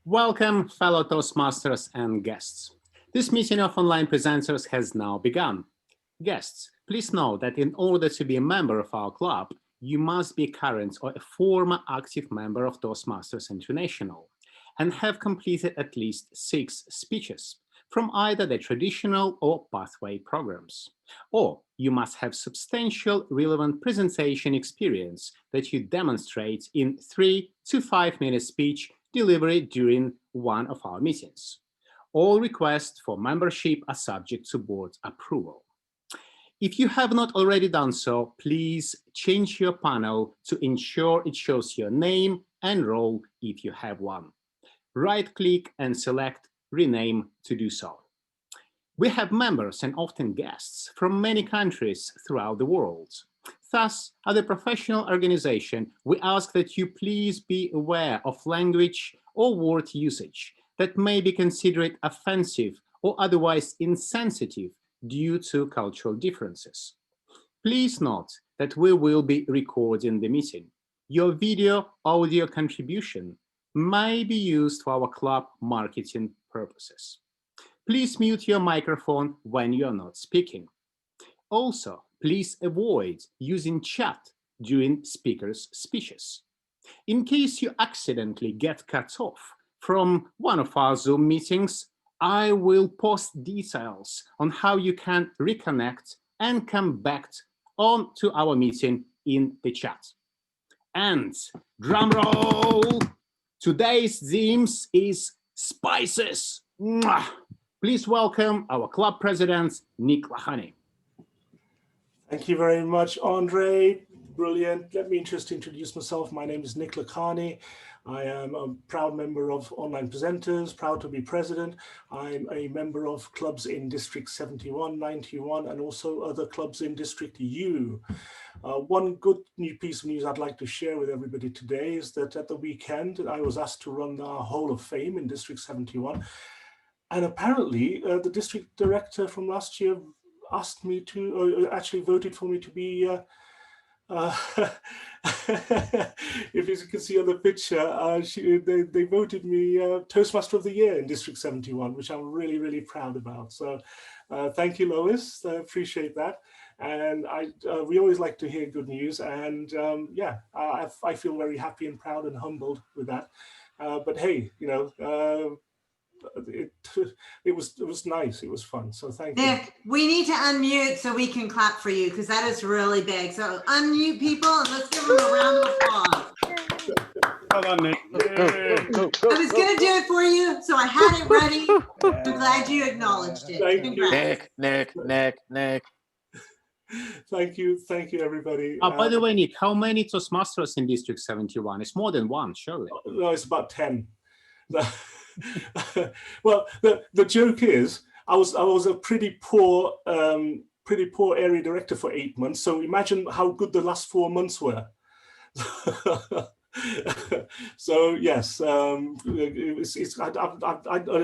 Welcome, fellow Toastmasters and guests. This meeting of online presenters has now begun. Guests, please know that in order to be a member of our club, you must be a current or a former active member of Toastmasters International and have completed at least 6 speeches from either the traditional or pathway programs. Or you must have substantial relevant presentation experience that you demonstrate in 3 to 5 minute speech delivery during one of our meetings. All requests for membership are subject to board approval. If you have not already done so, please change your panel to ensure it shows your name and role if you have one. Right-click and select Rename to do so. We have members and often guests from many countries throughout the world. Thus, as a professional organization, we ask that you please be aware of language or word usage that may be considered offensive or otherwise insensitive due to cultural differences. Please note that we will be recording the meeting. Your video audio contribution may be used for our club marketing purposes. Please mute your microphone when you are not speaking. Also, please avoid using chat during speakers' speeches. In case you accidentally get cut off from one of our Zoom meetings, I will post details on how you can reconnect and come back on to our meeting in the chat. And drum roll, today's theme is spices. Mwah! Please welcome our club president, Nick Lahani. Thank you very much, Andre. Brilliant. Let me just introduce myself. My name is Nick Lahani. I am a proud member of Online Presenters, proud to be president. I'm a member of clubs in District 71, 91, and also other clubs in District U. One good new piece of news I'd like to share with everybody today is that at the weekend, I was asked to run our Hall of Fame in District 71. And apparently, the district director from last year asked me to, actually voted for me to be, if you can see on the picture, they voted me Toastmaster of the Year in District 71, which I'm really, really proud about. So thank you, Lois. I appreciate that. And we always like to hear good news. And yeah, I feel very happy and proud and humbled with that. But hey, you know, it was nice. It was fun. So thank you. Nick, we need to unmute so we can clap for you because that is really big. So unmute people and let's give them a round of applause. Well done, Nick. I was going to do it for you, so I had it ready. I'm glad you acknowledged it. Thank you. Nick. Thank you, everybody. By the way, Nick, how many Toastmasters in District 71? It's more than one, surely. No, it's about 10. Well, the joke is, I was a pretty poor area director for 8 months. So imagine how good the last 4 months were. So yes, a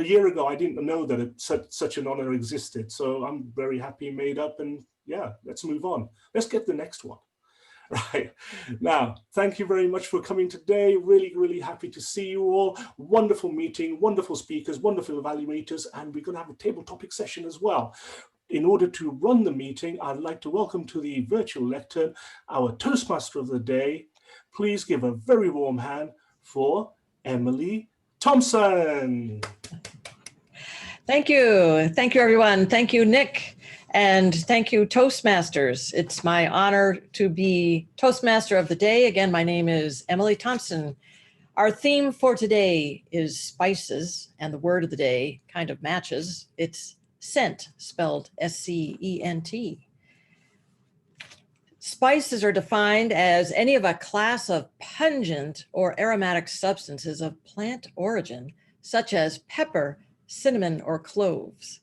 year ago I didn't know that such an honor existed. So I'm very happy, made up, and yeah, let's move on. Let's get the next one. Right now, thank you very much for coming today. Really, really happy to see you all. Wonderful meeting, wonderful speakers, wonderful evaluators, and we're going to have a table topic session as well. In order to run the meeting, I'd like to welcome to the virtual lectern our Toastmaster of the day. Please give a very warm hand for Emily Thompson. Thank you, everyone. Thank you, Nick. And thank you, Toastmasters. It's my honor to be Toastmaster of the Day. Again, my name is Emily Thompson. Our theme for today is spices, and the word of the day kind of matches. It's scent, spelled S-C-E-N-T. Spices are defined as any of a class of pungent or aromatic substances of plant origin, such as pepper, cinnamon, or cloves.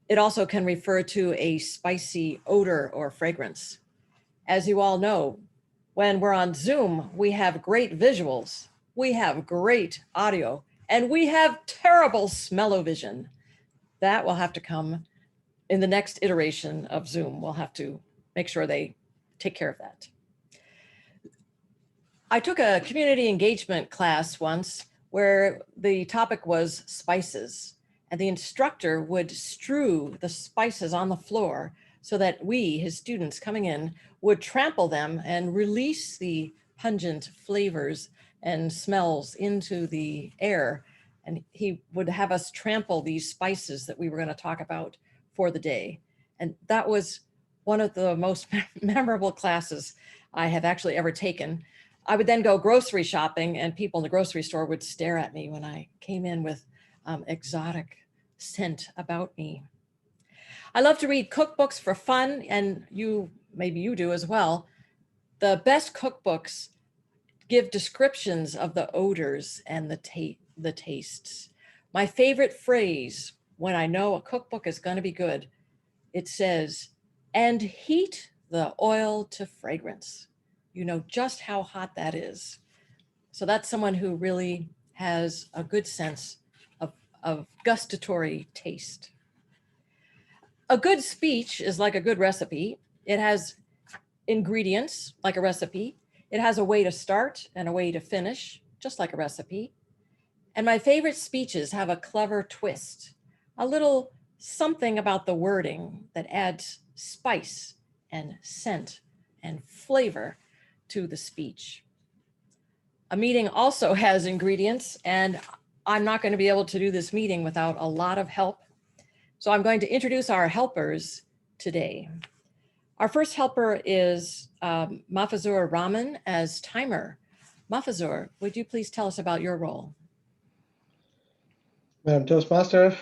It also can refer to a spicy odor or fragrance. As you all know, when we're on Zoom, we have great visuals, we have great audio, and we have terrible smell-o-vision. That will have to come in the next iteration of Zoom. We'll have to make sure they take care of that. I took a community engagement class once where the topic was spices. And the instructor would strew the spices on the floor so that we, his students coming in, would trample them and release the pungent flavors and smells into the air. And he would have us trample these spices that we were going to talk about for the day. And that was one of the most memorable classes I have actually ever taken. I would then go grocery shopping, and people in the grocery store would stare at me when I came in with exotic scent about me. I love to read cookbooks for fun, and maybe you do as well. The best cookbooks give descriptions of the odors and the tastes. My favorite phrase when I know a cookbook is going to be good, it says, "And heat the oil to fragrance." You know just how hot that is. So that's someone who really has a good sense of gustatory taste. A good speech is like a good recipe. It has ingredients like a recipe. It has a way to start and a way to finish, just like a recipe. And my favorite speeches have a clever twist, a little something about the wording that adds spice and scent and flavor to the speech. A meeting also has ingredients, and I'm not going to be able to do this meeting without a lot of help. So I'm going to introduce our helpers today. Our first helper is Mahfazur Rahman as timer. Mahfazur, would you please tell us about your role? Madam Toastmaster,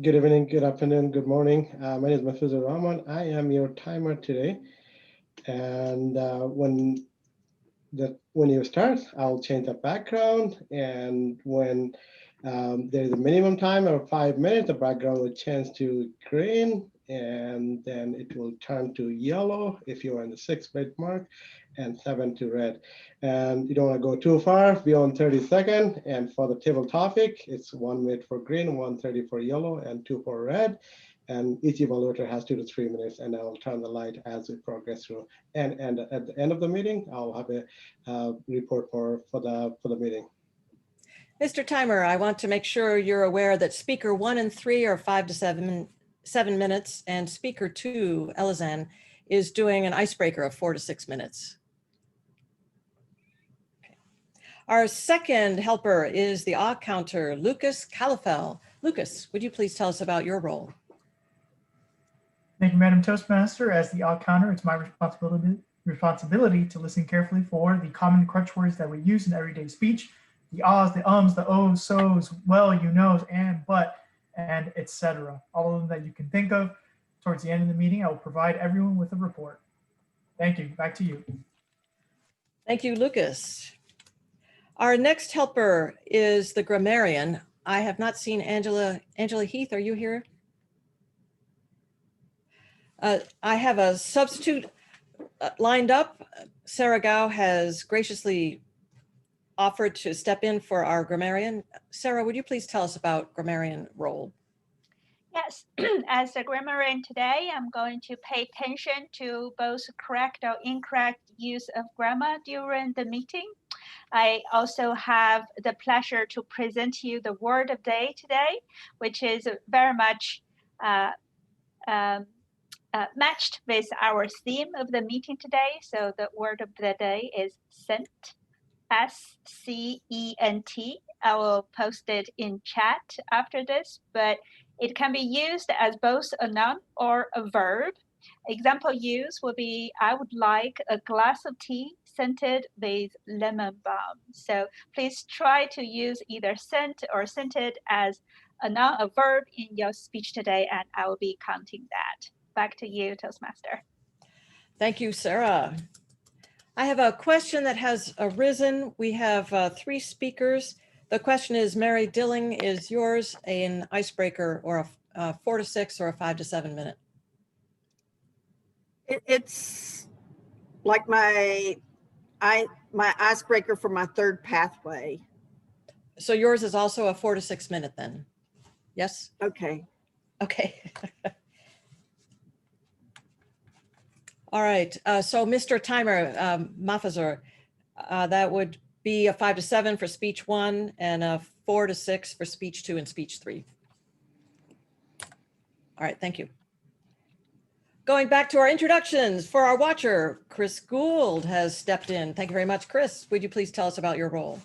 good evening, good afternoon, good morning. My name is Mahfazur Rahman. I am your timer today. And when you start, I'll change the background. And when there's a minimum time of 5 minutes, the background will change to green, and then it will turn to yellow if you're in the 6-minute mark, and 7 to red. And you don't want to go too far beyond 30 seconds. And for the table topic, it's 1 minute for green, 1:30 for yellow, and 2 for red. And each evaluator has 2 to 3 minutes, and I'll turn the light as we progress through. And at the end of the meeting, I'll have a report for the meeting. Mr. Timer, I want to make sure you're aware that speaker 1 and 3 are 5 to 7 minutes, and speaker 2, Elizanne, is doing an icebreaker of 4 to 6 minutes. Okay. Our second helper is the odd counter, Lucas Calafel. Lucas, would you please tell us about your role? Thank you, Madam Toastmaster. As the odd counter, it's my responsibility to listen carefully for the common crutch words that we use in everyday speech, the ahs, the ums, the ohs, so's, well, you knows, and, but, and etc. All of them that you can think of. Towards the end of the meeting, I will provide everyone with a report. Thank you. Back to you. Thank you, Lucas. Our next helper is the grammarian. I have not seen Angela. Angela Heath, are you here? I have a substitute lined up. Sarah Gao has graciously offered to step in for our grammarian. Sarah, would you please tell us about grammarian role? Yes, as a grammarian today, I'm going to pay attention to both correct or incorrect use of grammar during the meeting. I also have the pleasure to present to you the word of the day today, which is very much matched with our theme of the meeting today. So the word of the day is scent, S-C-E-N-T. I will post it in chat after this, but it can be used as both a noun or a verb. Example use would be, I would like a glass of tea scented with lemon balm. So please try to use either scent or scented as a noun, a verb in your speech today, and I will be counting that. Back to you, Toastmaster. Thank you, Sarah. I have a question that has arisen. We have 3 speakers. The question is, Mary Dilling, is yours an icebreaker or a 4 to 6 or a 5 to 7 minute? It's like my icebreaker for my third pathway. So yours is also a 4 to 6 minute then? Yes? Okay. Okay. All right. So Mr. Timer, Mahfazur, that would be a 5 to 7 for speech 1 and a 4 to 6 for speech 2 and speech 3. All right, thank you. Going back to our introductions for our watcher, Chris Gould has stepped in. Thank you very much, Chris. Would you please tell us about your role?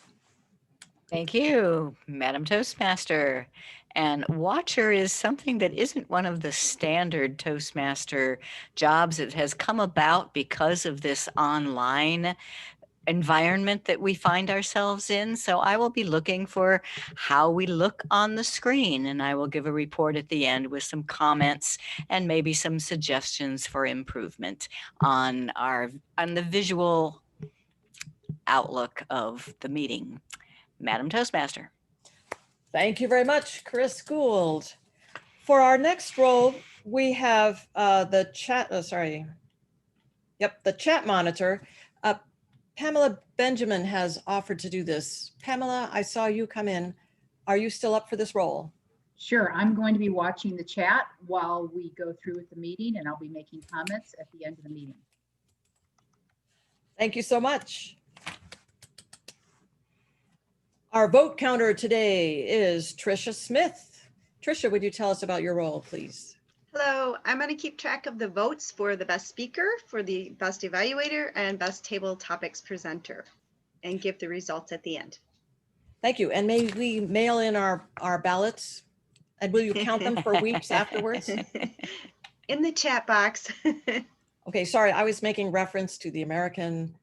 Thank you, Madam Toastmaster. And watcher is something that isn't one of the standard Toastmaster jobs. It has come about because of this online environment that we find ourselves in. So I will be looking for how we look on the screen, and I will give a report at the end with some comments and maybe some suggestions for improvement on the visual outlook of the meeting. Madam Toastmaster. Thank you very much, Chris Gould. For our next role, we have the chat, the chat monitor. Pamela Benjamin has offered to do this. Pamela, I saw you come in. Are you still up for this role? Sure, I'm going to be watching the chat while we go through with the meeting, and I'll be making comments at the end of the meeting. Thank you so much. Our vote counter today is Tricia Smith. Tricia, would you tell us about your role, please? Hello, I'm going to keep track of the votes for the best speaker, for the best evaluator, and best table topics presenter, and give the results at the end. Thank you. And may we mail in our ballots? And will you count them for weeks afterwards? In the chat box. Okay, sorry, I was making reference to the American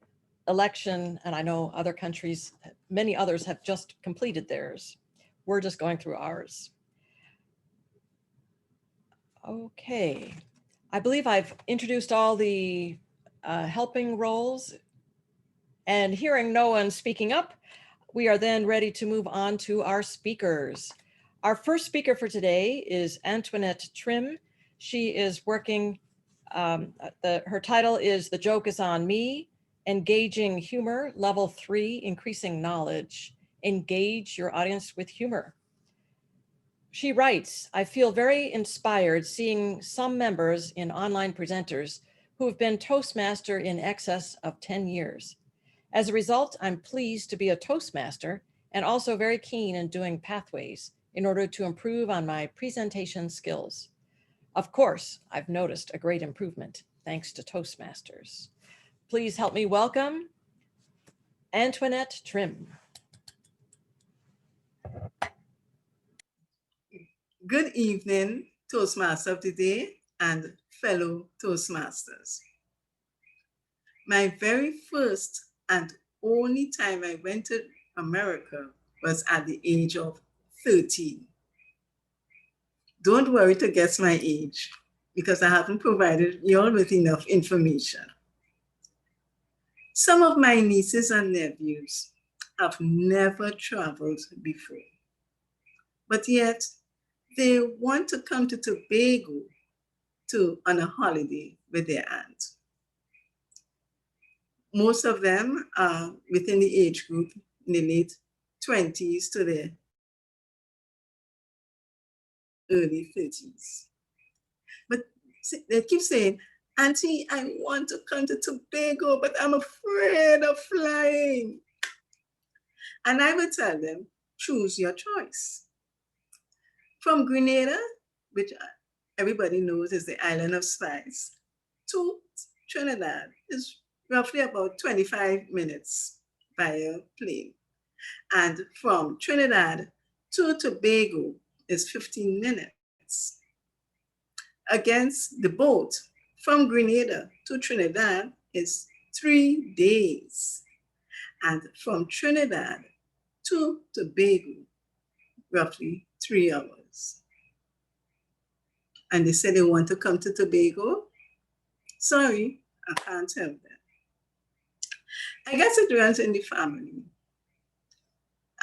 election, and I know other countries, many others have just completed theirs. We're just going through ours. Okay, I believe I've introduced all the helping roles, and hearing no one speaking up, we are then ready to move on to our speakers. Our first speaker for today is Antoinette Trim. She is working, her title is The Joke is on Me, Engaging Humor, Level 3, Increasing Knowledge. Engage your audience with humor. She writes, I feel very inspired seeing some members in online presenters who have been Toastmaster in excess of 10 years. As a result, I'm pleased to be a Toastmaster and also very keen in doing pathways in order to improve on my presentation skills. Of course, I've noticed a great improvement thanks to Toastmasters. Please help me welcome Antoinette Trim. Good evening, Toastmaster of the day and fellow Toastmasters. My very first and only time I went to America was at the age of 13. Don't worry to guess my age, because I haven't provided you all with enough information. Some of my nieces and nephews have never traveled before, but yet they want to come to Tobago on a holiday with their aunt. Most of them are within the age group in the late 20s to the early 30s. But they keep saying, Auntie, I want to come to Tobago, but I'm afraid of flying. And I would tell them, choose your choice. From Grenada, which everybody knows is the island of spice, to Trinidad is roughly about 25 minutes via plane. And from Trinidad to Tobago is 15 minutes. Against the boat from Grenada to Trinidad is 3 days. And from Trinidad to Tobago, roughly 3 hours. And they say they want to come to Tobago. Sorry, I can't help them. I guess it runs in the family.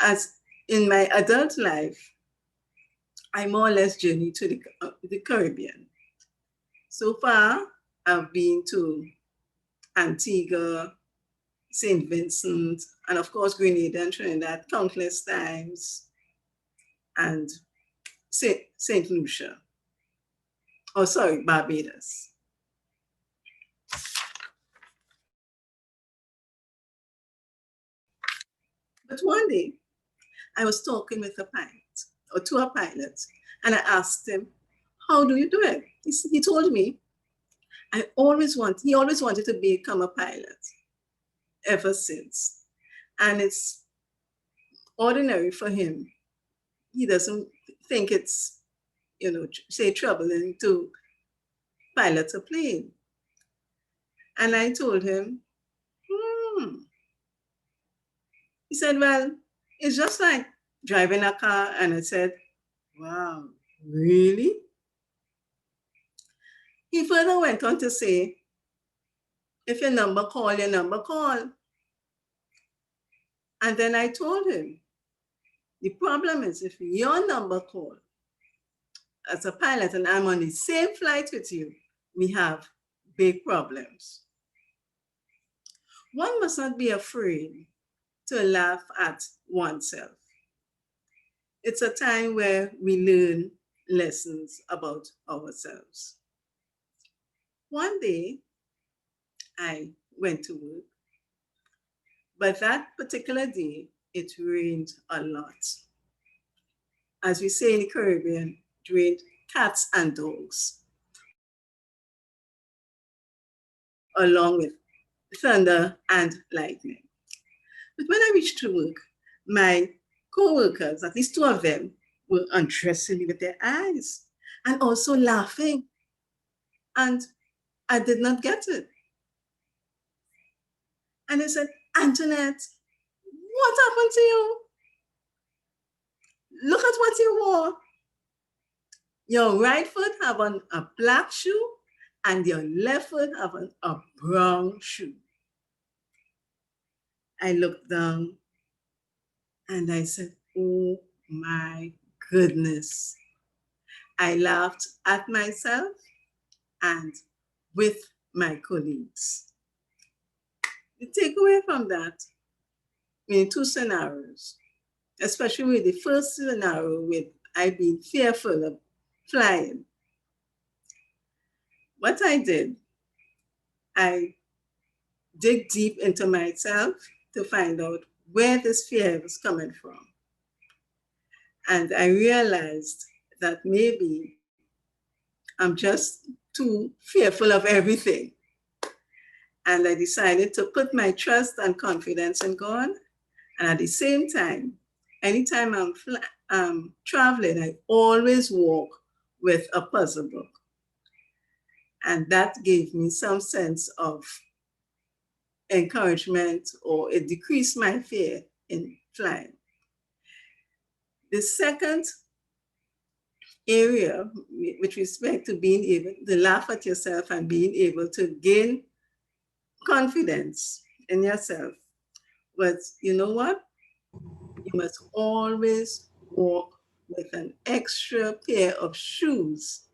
As in my adult life, I more or less journeyed to the Caribbean. So far, I've been to Antigua, St. Vincent, and of course, Grenada and Trinidad countless times, and St. Lucia. Oh, sorry, Barbados. But one day, I was talking with a pilot, or to a pilot, and I asked him, how do you do it? He told me, he always wanted to become a pilot ever since. And it's ordinary for him. He doesn't think it's, say troubling to pilot a plane. And I told him, He said, well, it's just like driving a car. And I said, wow, really? He further went on to say, if your number call, your number call. And then I told him, the problem is if your number call as a pilot and I'm on the same flight with you, we have big problems. One must not be afraid to laugh at oneself. It's a time where we learn lessons about ourselves. One day, I went to work, but that particular day, it rained a lot. As we say in the Caribbean, it rained cats and dogs, along with thunder and lightning. But when I reached to work, my co-workers, at least two of them, were undressing me with their eyes and also laughing. And I did not get it. And they said, Antoinette, what happened to you? Look at what you wore. Your right foot have on a black shoe and your left foot have on a brown shoe. I looked down and I said, oh my goodness. I laughed at myself and with my colleagues. The takeaway from that, in two scenarios, especially with the first scenario with I being fearful of flying. What I did, I dig deep into myself to find out where this fear was coming from. And I realized that maybe I'm just too fearful of everything. And I decided to put my trust and confidence in God. And at the same time, anytime I'm traveling, I always walk with a puzzle book. And that gave me some sense of encouragement, or it decreased my fear in flying. The second area with respect to being able to laugh at yourself and being able to gain confidence in yourself was, you know what? You must always walk with an extra pair of shoes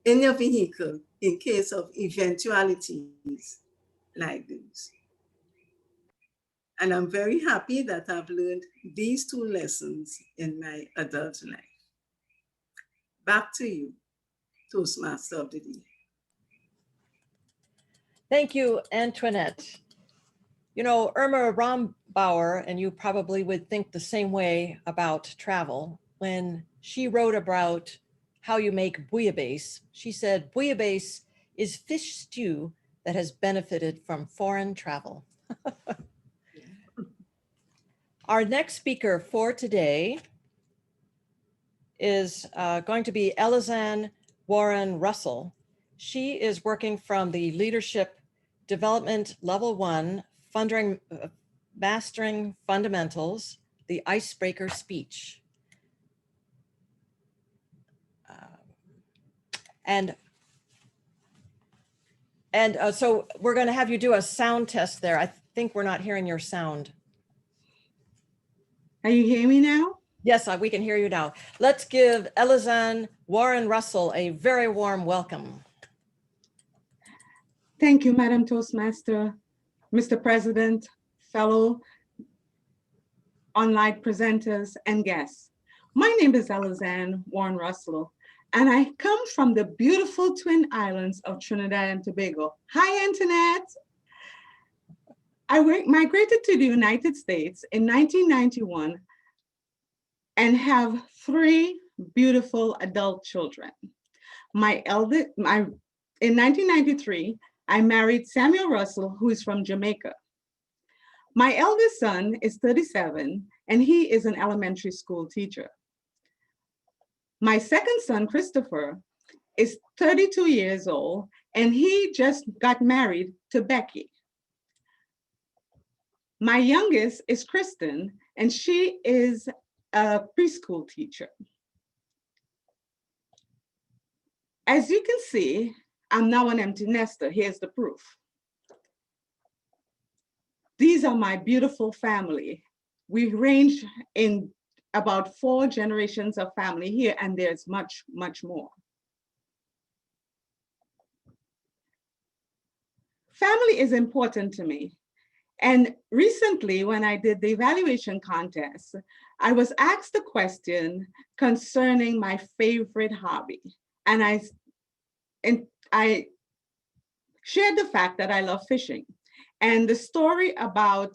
in your vehicle in case of eventualities like this. And I'm very happy that I've learned these two lessons in my adult life. Back to you, Toastmaster of the Day. Thank you, Antoinette. You know, Irma Rombauer, and you probably would think the same way about travel, when she wrote about how you make bouillabaisse, she said, bouillabaisse is fish stew that has benefited from foreign travel. Our next speaker for today is going to be Elizanne Warren Russell. She is working from the Leadership Development Level 1, Mastering Fundamentals, the Icebreaker Speech. So we're going to have you do a sound test there. I think we're not hearing your sound. Are you hearing me now? Yes, we can hear you now. Let's give Elizanne Warren Russell a very warm welcome. Thank you, Madam Toastmaster, Mr. President, fellow online presenters and guests. My name is Elizanne Warren Russell, and I come from the beautiful Twin Islands of Trinidad and Tobago. Hi, Antoinette. I migrated to the United States in 1991 and have 3 beautiful adult children. In 1993, I married Samuel Russell, who is from Jamaica. My eldest son is 37, and he is an elementary school teacher. My second son, Christopher, is 32 years old, and he just got married to Becky. My youngest is Kristen, and she is a preschool teacher. As you can see, I'm now an empty nester. Here's the proof. These are my beautiful family. We range in about 4 generations of family here, and there's much, much more. Family is important to me. And recently, when I did the evaluation contest, I was asked a question concerning my favorite hobby. And I shared the fact that I love fishing and the story about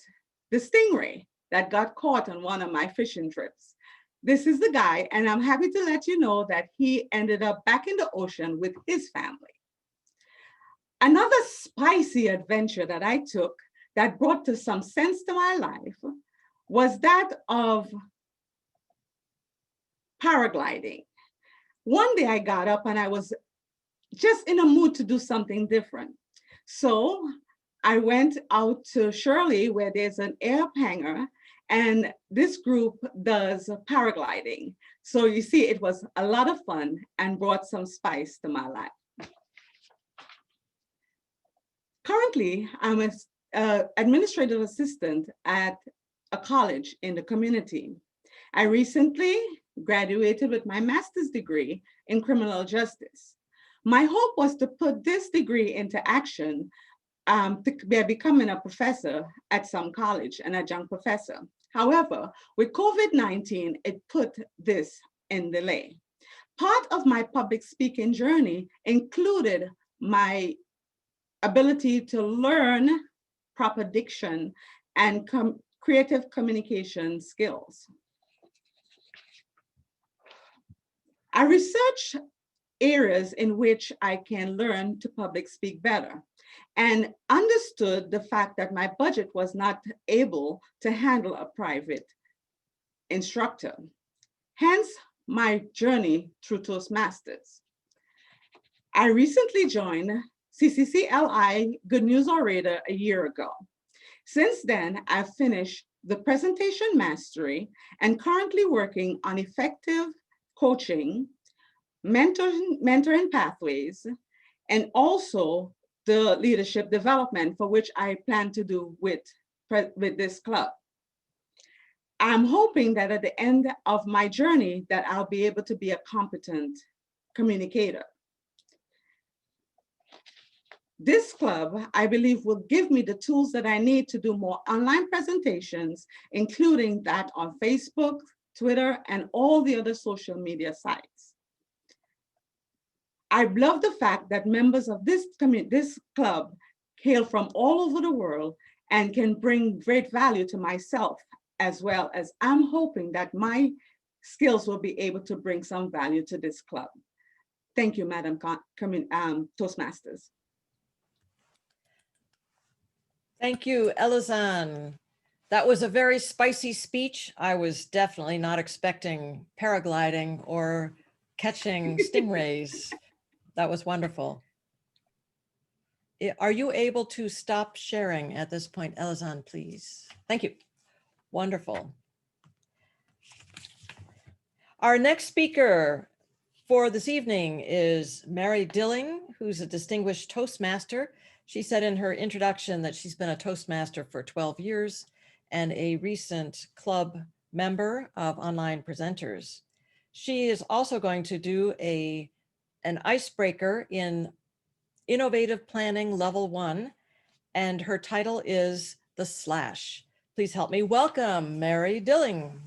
the stingray that got caught on one of my fishing trips. This is the guy, and I'm happy to let you know that he ended up back in the ocean with his family. Another spicy adventure that I took that brought some sense to my life was that of paragliding. One day I got up and I was just in a mood to do something different. So I went out to Shirley, where there's an air hangar, and this group does paragliding. So you see, it was a lot of fun and brought some spice to my life. Currently, I'm an administrative assistant at a college in the community. I recently graduated with my master's degree in criminal justice. My hope was to put this degree into action by becoming a professor at some college, an adjunct professor. However, with COVID-19, it put this in delay. Part of my public speaking journey included my ability to learn proper diction and creative communication skills. I researched areas in which I can learn to public speak better and understood the fact that my budget was not able to handle a private instructor. Hence, my journey through Toastmasters. I recently joined CCCLI Good News Orator a year ago. Since then, I've finished the presentation mastery and currently working on effective coaching, mentoring pathways, and also the leadership development, for which I plan to do with this club. I'm hoping that at the end of my journey that I'll be able to be a competent communicator. This club, I believe, will give me the tools that I need to do more online presentations, including that on Facebook, Twitter, and all the other social media sites. I love the fact that members of this club hail from all over the world and can bring great value to myself, as well as I'm hoping that my skills will be able to bring some value to this club. Thank you, Madam Toastmasters. Thank you, Elizanne. That was a very spicy speech. I was definitely not expecting paragliding or catching stingrays. That was wonderful. Are you able to stop sharing at this point, Elizanne, please? Thank you. Wonderful. Our next speaker for this evening is Mary Dilling, who's a distinguished Toastmaster. She said in her introduction that she's been a Toastmaster for 12 years and a recent club member of Online Presenters. She is also going to do an icebreaker in Innovative Planning Level 1, and her title is The Slash. Please help me welcome Mary Dilling.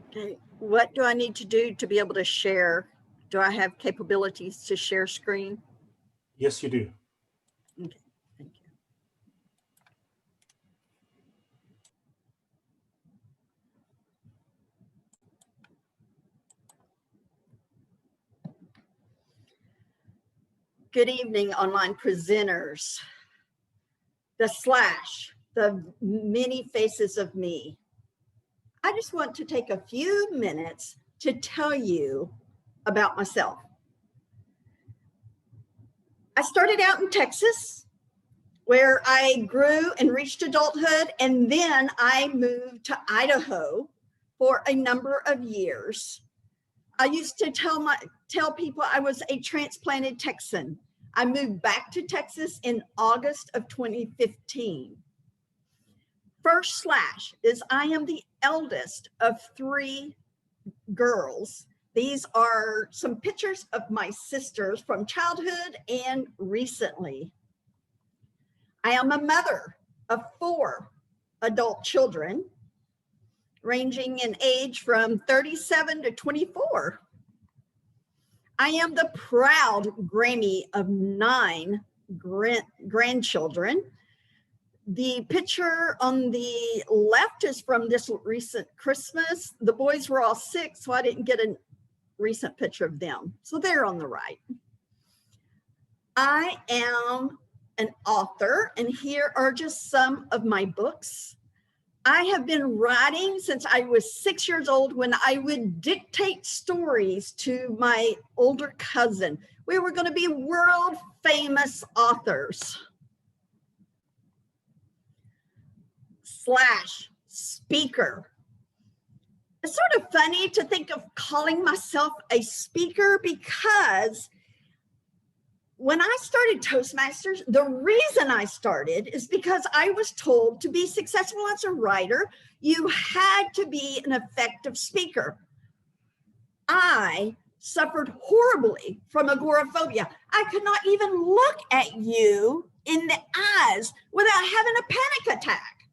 Okay, what do I need to do to be able to share? Do I have capabilities to share screen? Yes, you do. Okay, thank you. Good evening, online presenters. The slash, the many faces of me. I just want to take a few minutes to tell you about myself. I started out in Texas, where I grew and reached adulthood, and then I moved to Idaho for a number of years. I used to tell people I was a transplanted Texan. I moved back to Texas in August of 2015. First slash is I am the eldest of 3 girls. These are some pictures of my sisters from childhood and recently. I am a mother of 4 adult children, ranging in age from 37 to 24. I am the proud Grammy of 9 grandchildren. The picture on the left is from this recent Christmas. The boys were all sick, so I didn't get a recent picture of them. So they're on the right. I am an author, and here are just some of my books. I have been writing since I was 6 years old, when I would dictate stories to my older cousin. We were going to be world famous authors. Slash speaker. It's sort of funny to think of calling myself a speaker, because when I started Toastmasters, the reason I started is because I was told to be successful as a writer, you had to be an effective speaker. I suffered horribly from agoraphobia. I could not even look at you in the eyes without having a panic attack.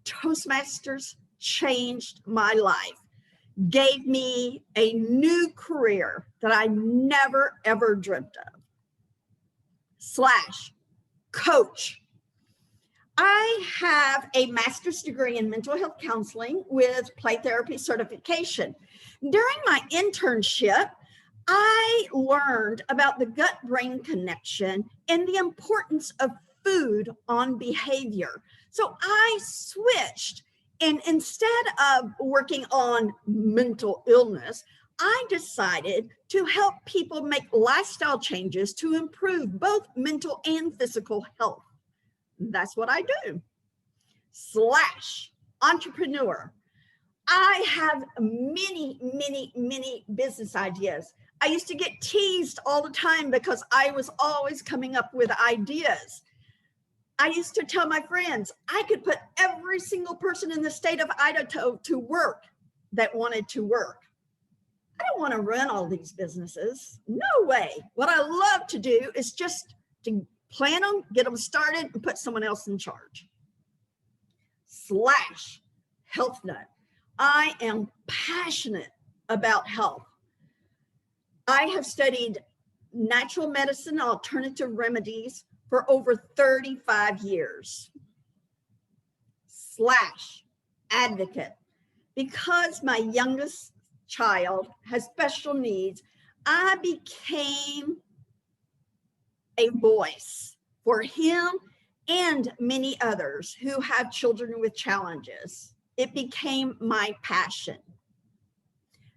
Toastmasters changed my life, gave me a new career that I never, ever dreamt of. Slash coach. I have a master's degree in mental health counseling with play therapy certification. During my internship, I learned about the gut-brain connection and the importance of food on behavior. So I switched, and instead of working on mental illness, I decided to help people make lifestyle changes to improve both mental and physical health. That's what I do. Slash entrepreneur. I have many, many, many business ideas. I used to get teased all the time because I was always coming up with ideas. I used to tell my friends, I could put every single person in the state of Idaho to work that wanted to work. I don't want to run all these businesses. No way. What I love to do is just to plan them, get them started, and put someone else in charge. Slash health nut. I am passionate about health. I have studied natural medicine, alternative remedies for over 35 years. Slash advocate. Because my youngest child has special needs, I became a voice for him and many others who have children with challenges. It became my passion.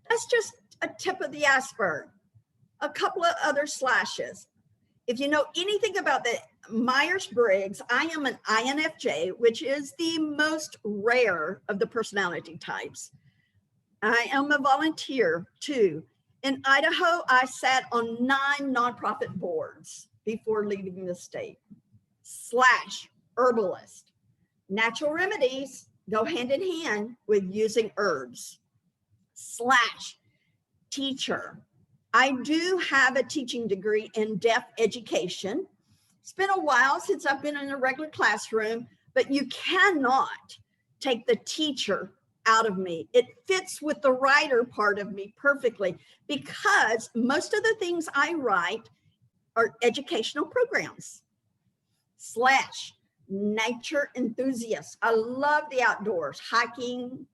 That's just a tip of the iceberg. A couple of other slashes. If you know anything about the Myers-Briggs, I am an INFJ, which is the most rare of the personality types. I am a volunteer too. In Idaho, I sat on 9 nonprofit boards before leaving the state. Slash herbalist. Natural remedies go hand in hand with using herbs. Slash teacher. I do have a teaching degree in deaf education. It's been a while since I've been in a regular classroom, but you cannot take the teacher out of me. It fits with the writer part of me perfectly, because most of the things I write or educational programs. Slash, nature enthusiast. I love the outdoors, hiking.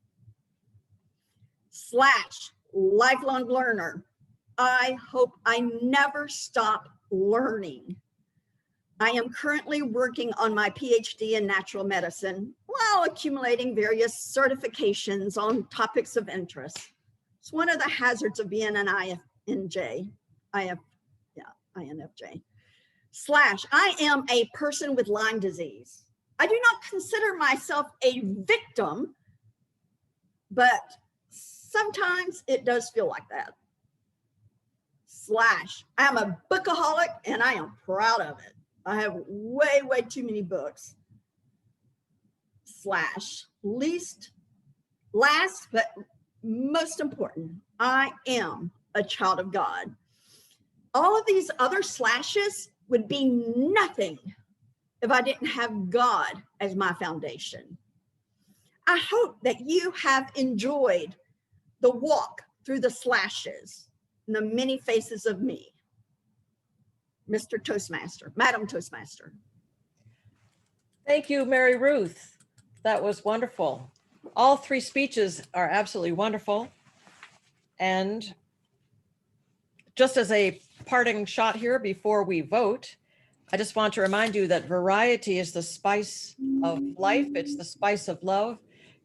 Slash, lifelong learner. I hope I never stop learning. I am currently working on my PhD in natural medicine while accumulating various certifications on topics of interest. It's one of the hazards of being an INFJ. Slash, I am a person with Lyme disease. I do not consider myself a victim, but sometimes it does feel like that. Slash, I'm a bookaholic and I am proud of it. I have way, way too many books. Slash, last, but most important, I am a child of God. All of these other slashes would be nothing if I didn't have God as my foundation. I hope that you have enjoyed the walk through the slashes and the many faces of me. Mr. Toastmaster, Madam Toastmaster. Thank you, Mary Ruth. That was wonderful. All three speeches are absolutely wonderful. And just as a parting shot here before we vote, I just want to remind you that variety is the spice of life. It's the spice of love.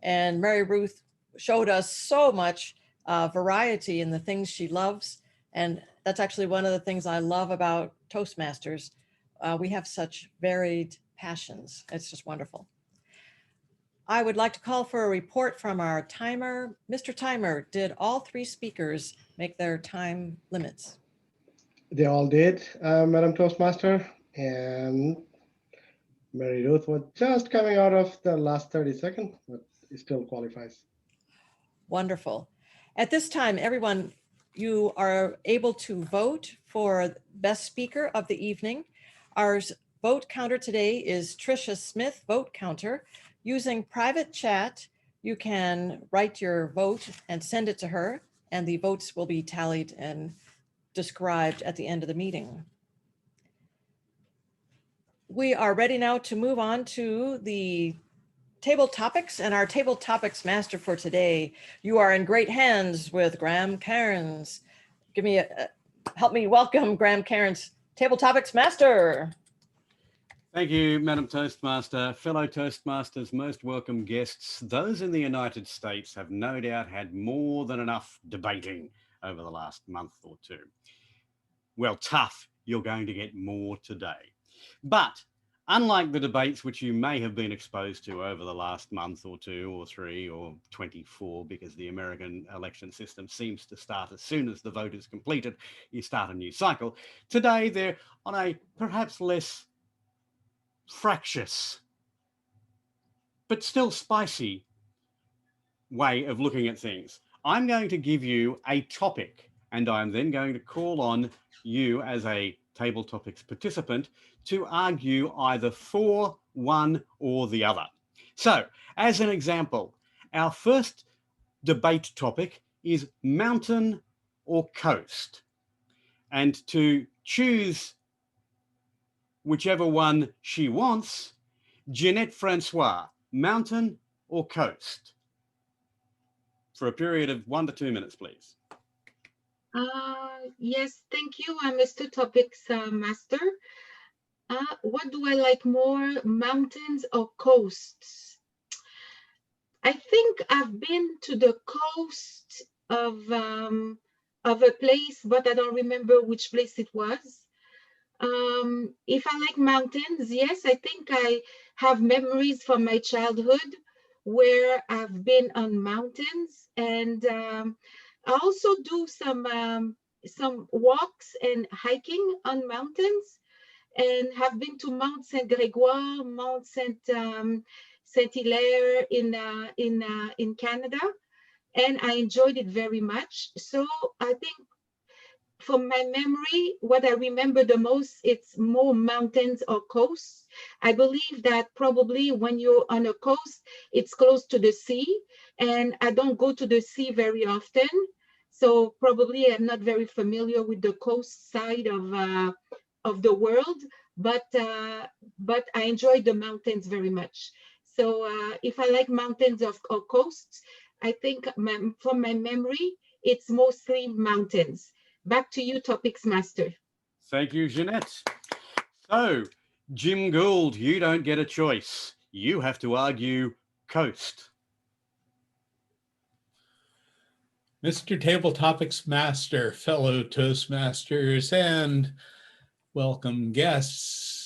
And Mary Ruth showed us so much variety in the things she loves. And that's actually one of the things I love about Toastmasters. We have such varied passions. It's just wonderful. I would like to call for a report from our timer. Mr. Timer, did all three speakers make their time limits? They all did, Madam Toastmaster, and Mary Ruth was just coming out of the last 30 seconds, but it still qualifies. Wonderful. At this time, everyone, you are able to vote for best speaker of the evening. Our vote counter today is Tricia Smith vote counter. Using private chat, you can write your vote and send it to her, and the votes will be tallied and described at the end of the meeting. We are ready now to move on to the table topics, and our table topics master for today. You are in great hands with Graham Cairns. Help me welcome Graham Cairns, table topics master. Thank you, Madam Toastmaster. Fellow Toastmasters, most welcome guests. Those in the United States have no doubt had more than enough debating over the last month or two. Well, tough, you're going to get more today. But unlike the debates which you may have been exposed to over the last month or two or three or 24, because the American election system seems to start as soon as the vote is completed, you start a new cycle. Today, they're on a perhaps less fractious, but still spicy way of looking at things. I'm going to give you a topic, and I'm then going to call on you as a table topics participant to argue either for one or the other. So, as an example, our first debate topic is mountain or coast. And to choose whichever one she wants, Jeanette Francois, mountain or coast? For a period of 1 to 2 minutes, please. Yes, thank you, Mr. Topics Master. What do I like more, mountains or coasts? I think I've been to the coast of a place, but I don't remember which place it was. If I like mountains, yes, I think I have memories from my childhood where I've been on mountains, and I also do some walks and hiking on mountains, and have been to Mount Saint-Grégoire, Mount Saint-Hilaire in Canada, and I enjoyed it very much. So I think from my memory, what I remember the most, it's more mountains or coasts. I believe that probably when you're on a coast, it's close to the sea, and I don't go to the sea very often. So probably I'm not very familiar with the coast side of of the world, but I enjoy the mountains very much. So if I like mountains or coasts, I think from my memory, it's mostly mountains. Back to you, Topics Master. Thank you, Jeanette. So, Jim Gould, you don't get a choice. You have to argue coast. Mr. Table Topics Master, fellow Toastmasters, and welcome guests.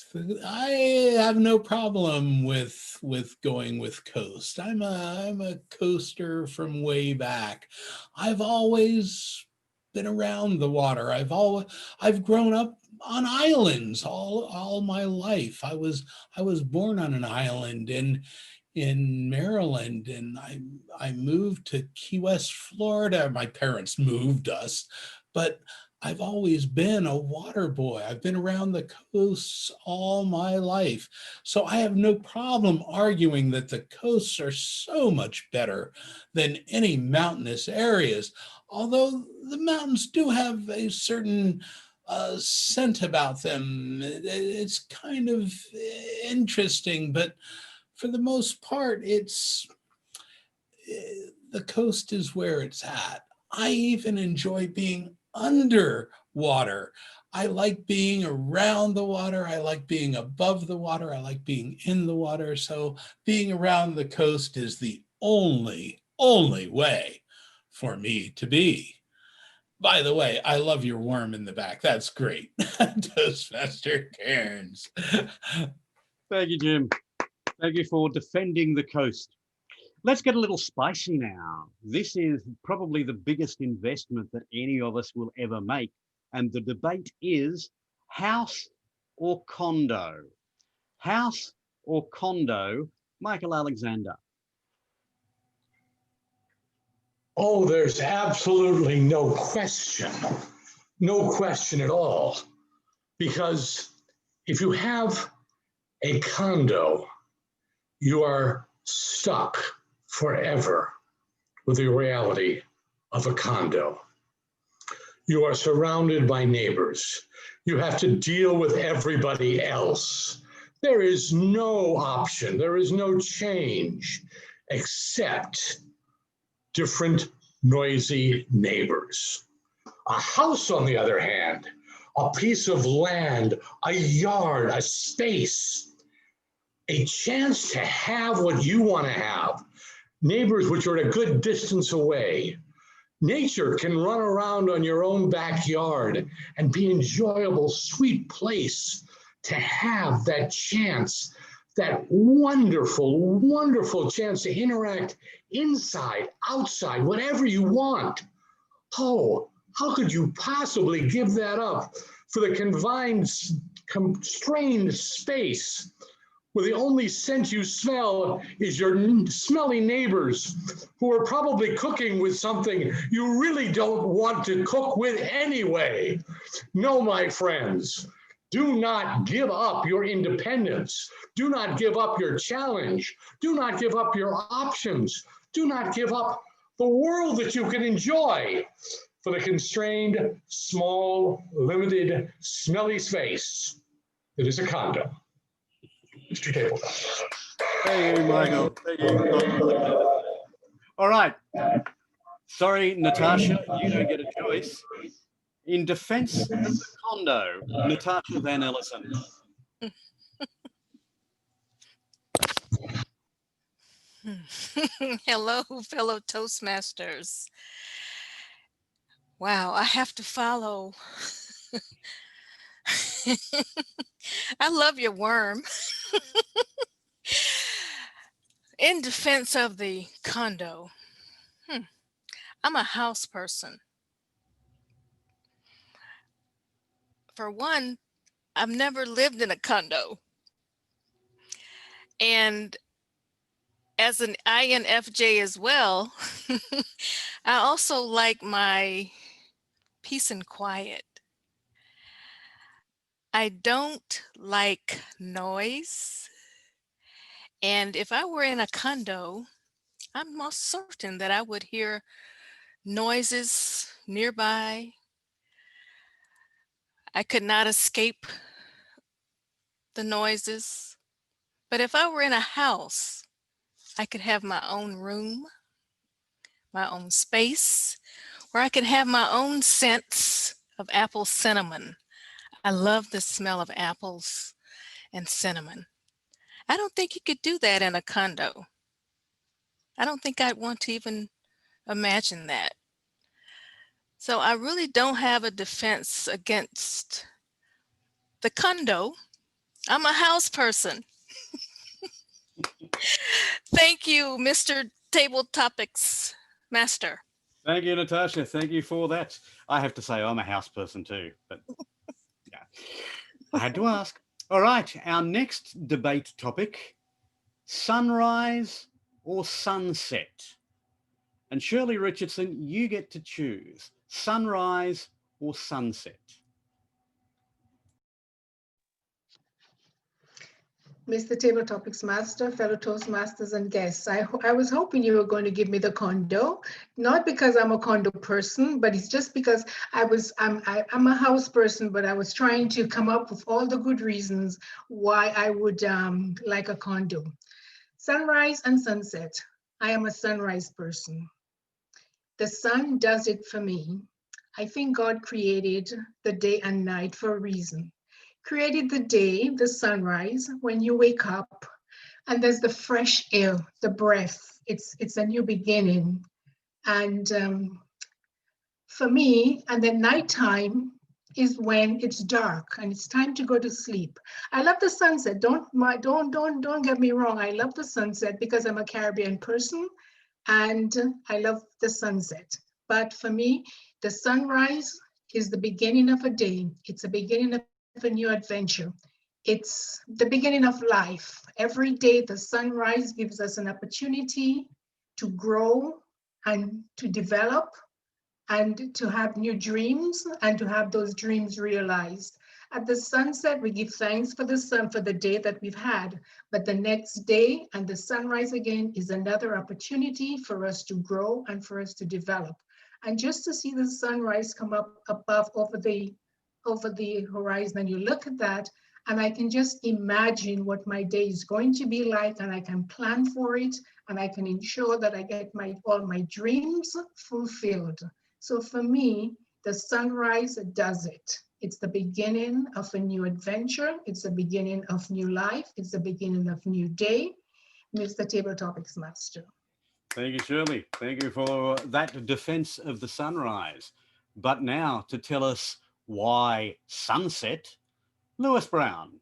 I have no problem with going with coast. I'm a coaster from way back. I've always been around the water. I've grown up on islands all my life. I was born on an island in Maryland, and I moved to Key West, Florida. My parents moved us, but I've always been a water boy. I've been around the coasts all my life. So I have no problem arguing that the coasts are so much better than any mountainous areas. Although the mountains do have a certain scent about them. It's kind of interesting, but for the most part, the coast is where it's at. I even enjoy being underwater. I like being around the water. I like being above the water. I like being in the water. So being around the coast is the only way for me to be. By the way, I love your worm in the back. That's great. Toastmaster Cairns. Thank you, Jim. Thank you for defending the coast. Let's get a little spicy now. This is probably the biggest investment that any of us will ever make. And the debate is house or condo? House or condo? Michael Alexander. Oh, there's absolutely no question at all. Because if you have a condo, you are stuck forever with the reality of a condo. You are surrounded by neighbors. You have to deal with everybody else. There is no option, there is no change except different noisy neighbors. A house, on the other hand, a piece of land, a yard, a space, a chance to have what you want to have, neighbors which are at a good distance away. Nature can run around on your own backyard and be an enjoyable, sweet place to have that chance, that wonderful, wonderful chance to interact inside, outside, whatever you want. Oh, how could you possibly give that up for the constrained space where the only scent you smell is your smelly neighbors who are probably cooking with something you really don't want to cook with anyway? No, my friends, do not give up your independence. Do not give up your challenge. Do not give up your options. Do not give up the world that you can enjoy for the constrained, small, limited, smelly space that is a condo. Mr. Table. Thank you, Michael. Thank you. All right. Sorry, Natasha, you don't get a choice. In defense of the condo, Natasha Van Ellison. Hello, fellow Toastmasters. Wow, I have to follow. I love your worm. In defense of the condo, I'm a house person. For one, I've never lived in a condo. And as an INFJ as well, I also like my peace and quiet. I don't like noise. And if I were in a condo, I'm most certain that I would hear noises nearby. I could not escape the noises. But if I were in a house, I could have my own room, my own space, where I could have my own scents of apple cinnamon. I love the smell of apples and cinnamon. I don't think you could do that in a condo. I don't think I'd want to even imagine that. So I really don't have a defense against the condo. I'm a house person. Thank you, Mr. Table Topics Master. Thank you, Natasha. Thank you for that. I have to say I'm a house person too, but yeah, I had to ask. All right, our next debate topic, sunrise or sunset? And Shirley Richardson, you get to choose sunrise or sunset. Mr. Table Topics Master, fellow Toastmasters and guests. I was hoping you were going to give me the condo, not because I'm a condo person, but it's just because I'm a house person, but I was trying to come up with all the good reasons why I would like a condo. Sunrise and sunset. I am a sunrise person. The sun does it for me. I think God created the day and night for a reason. Created the day, the sunrise, when you wake up, and there's the fresh air, the breath. It's a new beginning. And for me, and then nighttime is when it's dark and it's time to go to sleep. I love the sunset. Don't get me wrong. I love the sunset because I'm a Caribbean person and I love the sunset. But for me, the sunrise is the beginning of a day. It's the beginning of a new adventure. It's the beginning of life. Every day, the sunrise gives us an opportunity to grow and to develop and to have new dreams and to have those dreams realized. At the sunset, we give thanks for the sun for the day that we've had, but the next day and the sunrise again is another opportunity for us to grow and for us to develop. And just to see the sunrise come up above over the horizon, and you look at that, and I can just imagine what my day is going to be like, and I can plan for it, and I can ensure that I get all my dreams fulfilled. So for me, the sunrise does it. It's the beginning of a new adventure. It's the beginning of new life. It's the beginning of new day. Mr. Table Topics Master. Thank you, Shirley. Thank you for that defense of the sunrise. But now to tell us why sunset, Lewis Brown.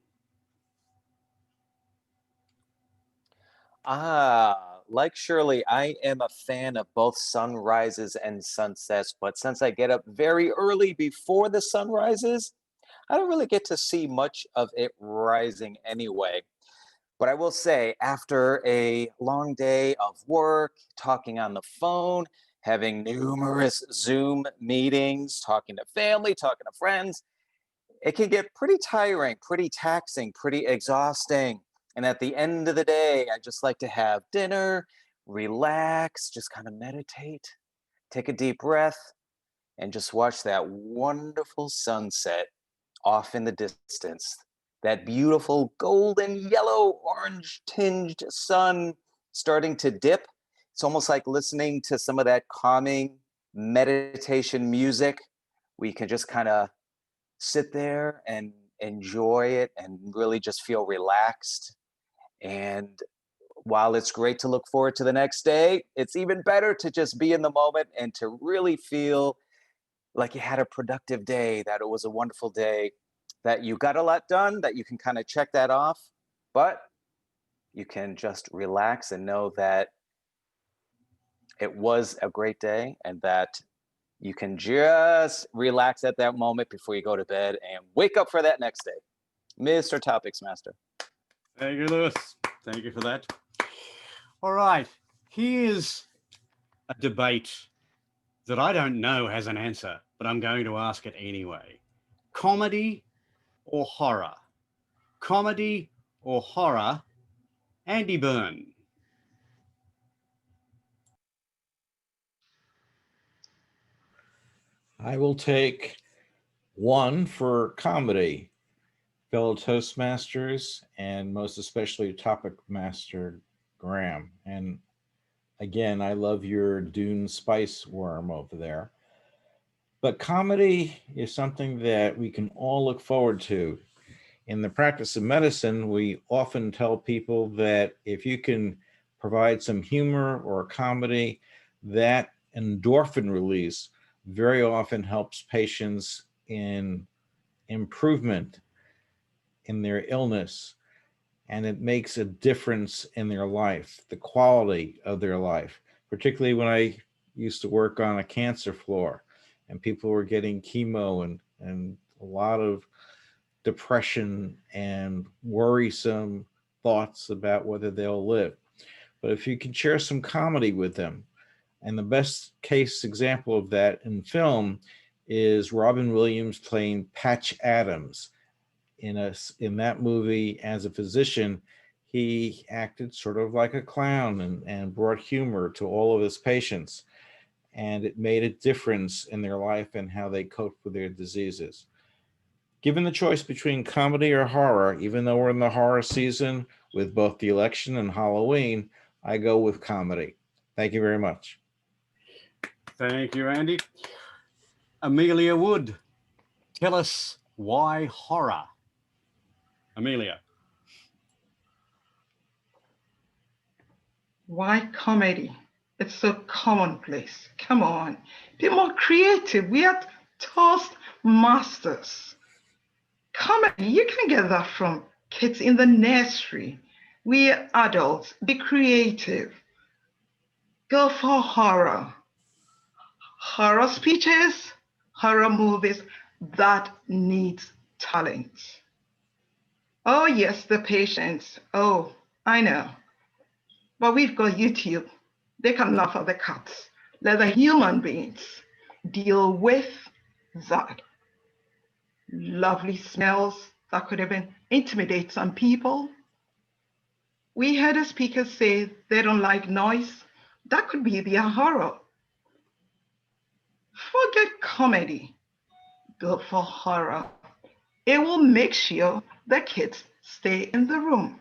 Like Shirley, I am a fan of both sunrises and sunsets, but since I get up very early before the sun rises, I don't really get to see much of it rising anyway. But I will say, after a long day of work, talking on the phone, having numerous Zoom meetings, talking to family, talking to friends, it can get pretty tiring, pretty taxing, pretty exhausting. And at the end of the day, I just like to have dinner, relax, just kind of meditate, take a deep breath, and just watch that wonderful sunset off in the distance. That beautiful golden yellow orange tinged sun starting to dip. It's almost like listening to some of that calming meditation music. We can just kind of sit there and enjoy it and really just feel relaxed. And while it's great to look forward to the next day, it's even better to just be in the moment and to really feel like you had a productive day, that it was a wonderful day, that you got a lot done, that you can kind of check that off, but you can just relax and know that it was a great day and that you can just relax at that moment before you go to bed and wake up for that next day. Mr. Topics Master. Thank you, Lewis. Thank you for that. All right, here's a debate that I don't know has an answer, but I'm going to ask it anyway. Comedy or horror? Comedy or horror? Andy Byrne. I will take one for comedy, fellow Toastmasters, and most especially Topic Master Graham. And again, I love your Dune Spice Worm over there. But comedy is something that we can all look forward to. In the practice of medicine, we often tell people that if you can provide some humor or comedy, that endorphin release very often helps patients in improvement in their illness, and it makes a difference in their life, the quality of their life. Particularly when I used to work on a cancer floor and people were getting chemo and a lot of depression and worrisome thoughts about whether they'll live. But if you can share some comedy with them, and the best case example of that in film is Robin Williams playing Patch Adams. In that movie, as a physician, he acted sort of like a clown and brought humor to all of his patients. And it made a difference in their life and how they coped with their diseases. Given the choice between comedy or horror, even though we're in the horror season with both the election and Halloween, I go with comedy. Thank you very much. Thank you, Andy. Amelia Wood, tell us why horror? Amelia. Why comedy? It's so commonplace. Come on, be more creative. We are Toastmasters. Comedy, you can get that from kids in the nursery. We are adults. Be creative. Go for horror. Horror speeches, horror movies, that needs talent. Oh yes, the patients. Oh, I know. But we've got YouTube. They can laugh at the cats. Let the human beings deal with that. Lovely smells that could even intimidate some people. We heard a speaker say they don't like noise. That could be their horror. Forget comedy. Go for horror. It will make sure the kids stay in the room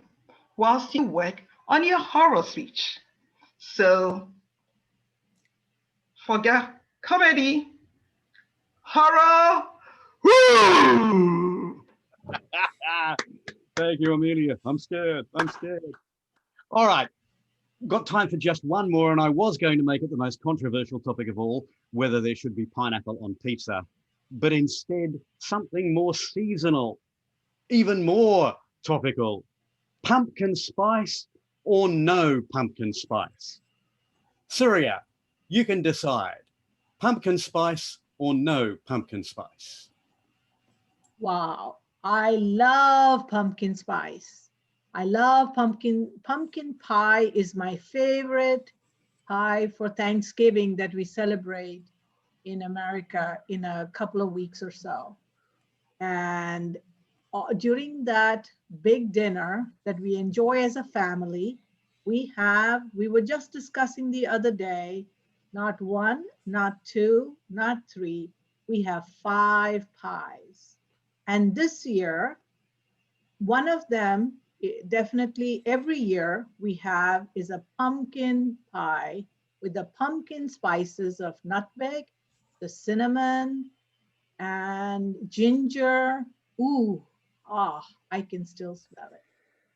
whilst you work on your horror speech. So forget comedy. Horror. Woo! Thank you, Amelia. I'm scared. All right. Got time for just one more, and I was going to make it the most controversial topic of all, whether there should be pineapple on pizza, but instead something more seasonal, even more topical. Pumpkin spice or no pumpkin spice? Surya, you can decide. Pumpkin spice or no pumpkin spice? Wow, I love pumpkin spice. I love pumpkin pie is my favorite pie for Thanksgiving that we celebrate in America in a couple of weeks or so. And during that big dinner that we enjoy as a family, we were just discussing the other day, not one, not two, not three, we have 5 pies. And this year, one of them, definitely every year we have is a pumpkin pie with the pumpkin spices of nutmeg, the cinnamon, and ginger. Ooh, I can still smell it.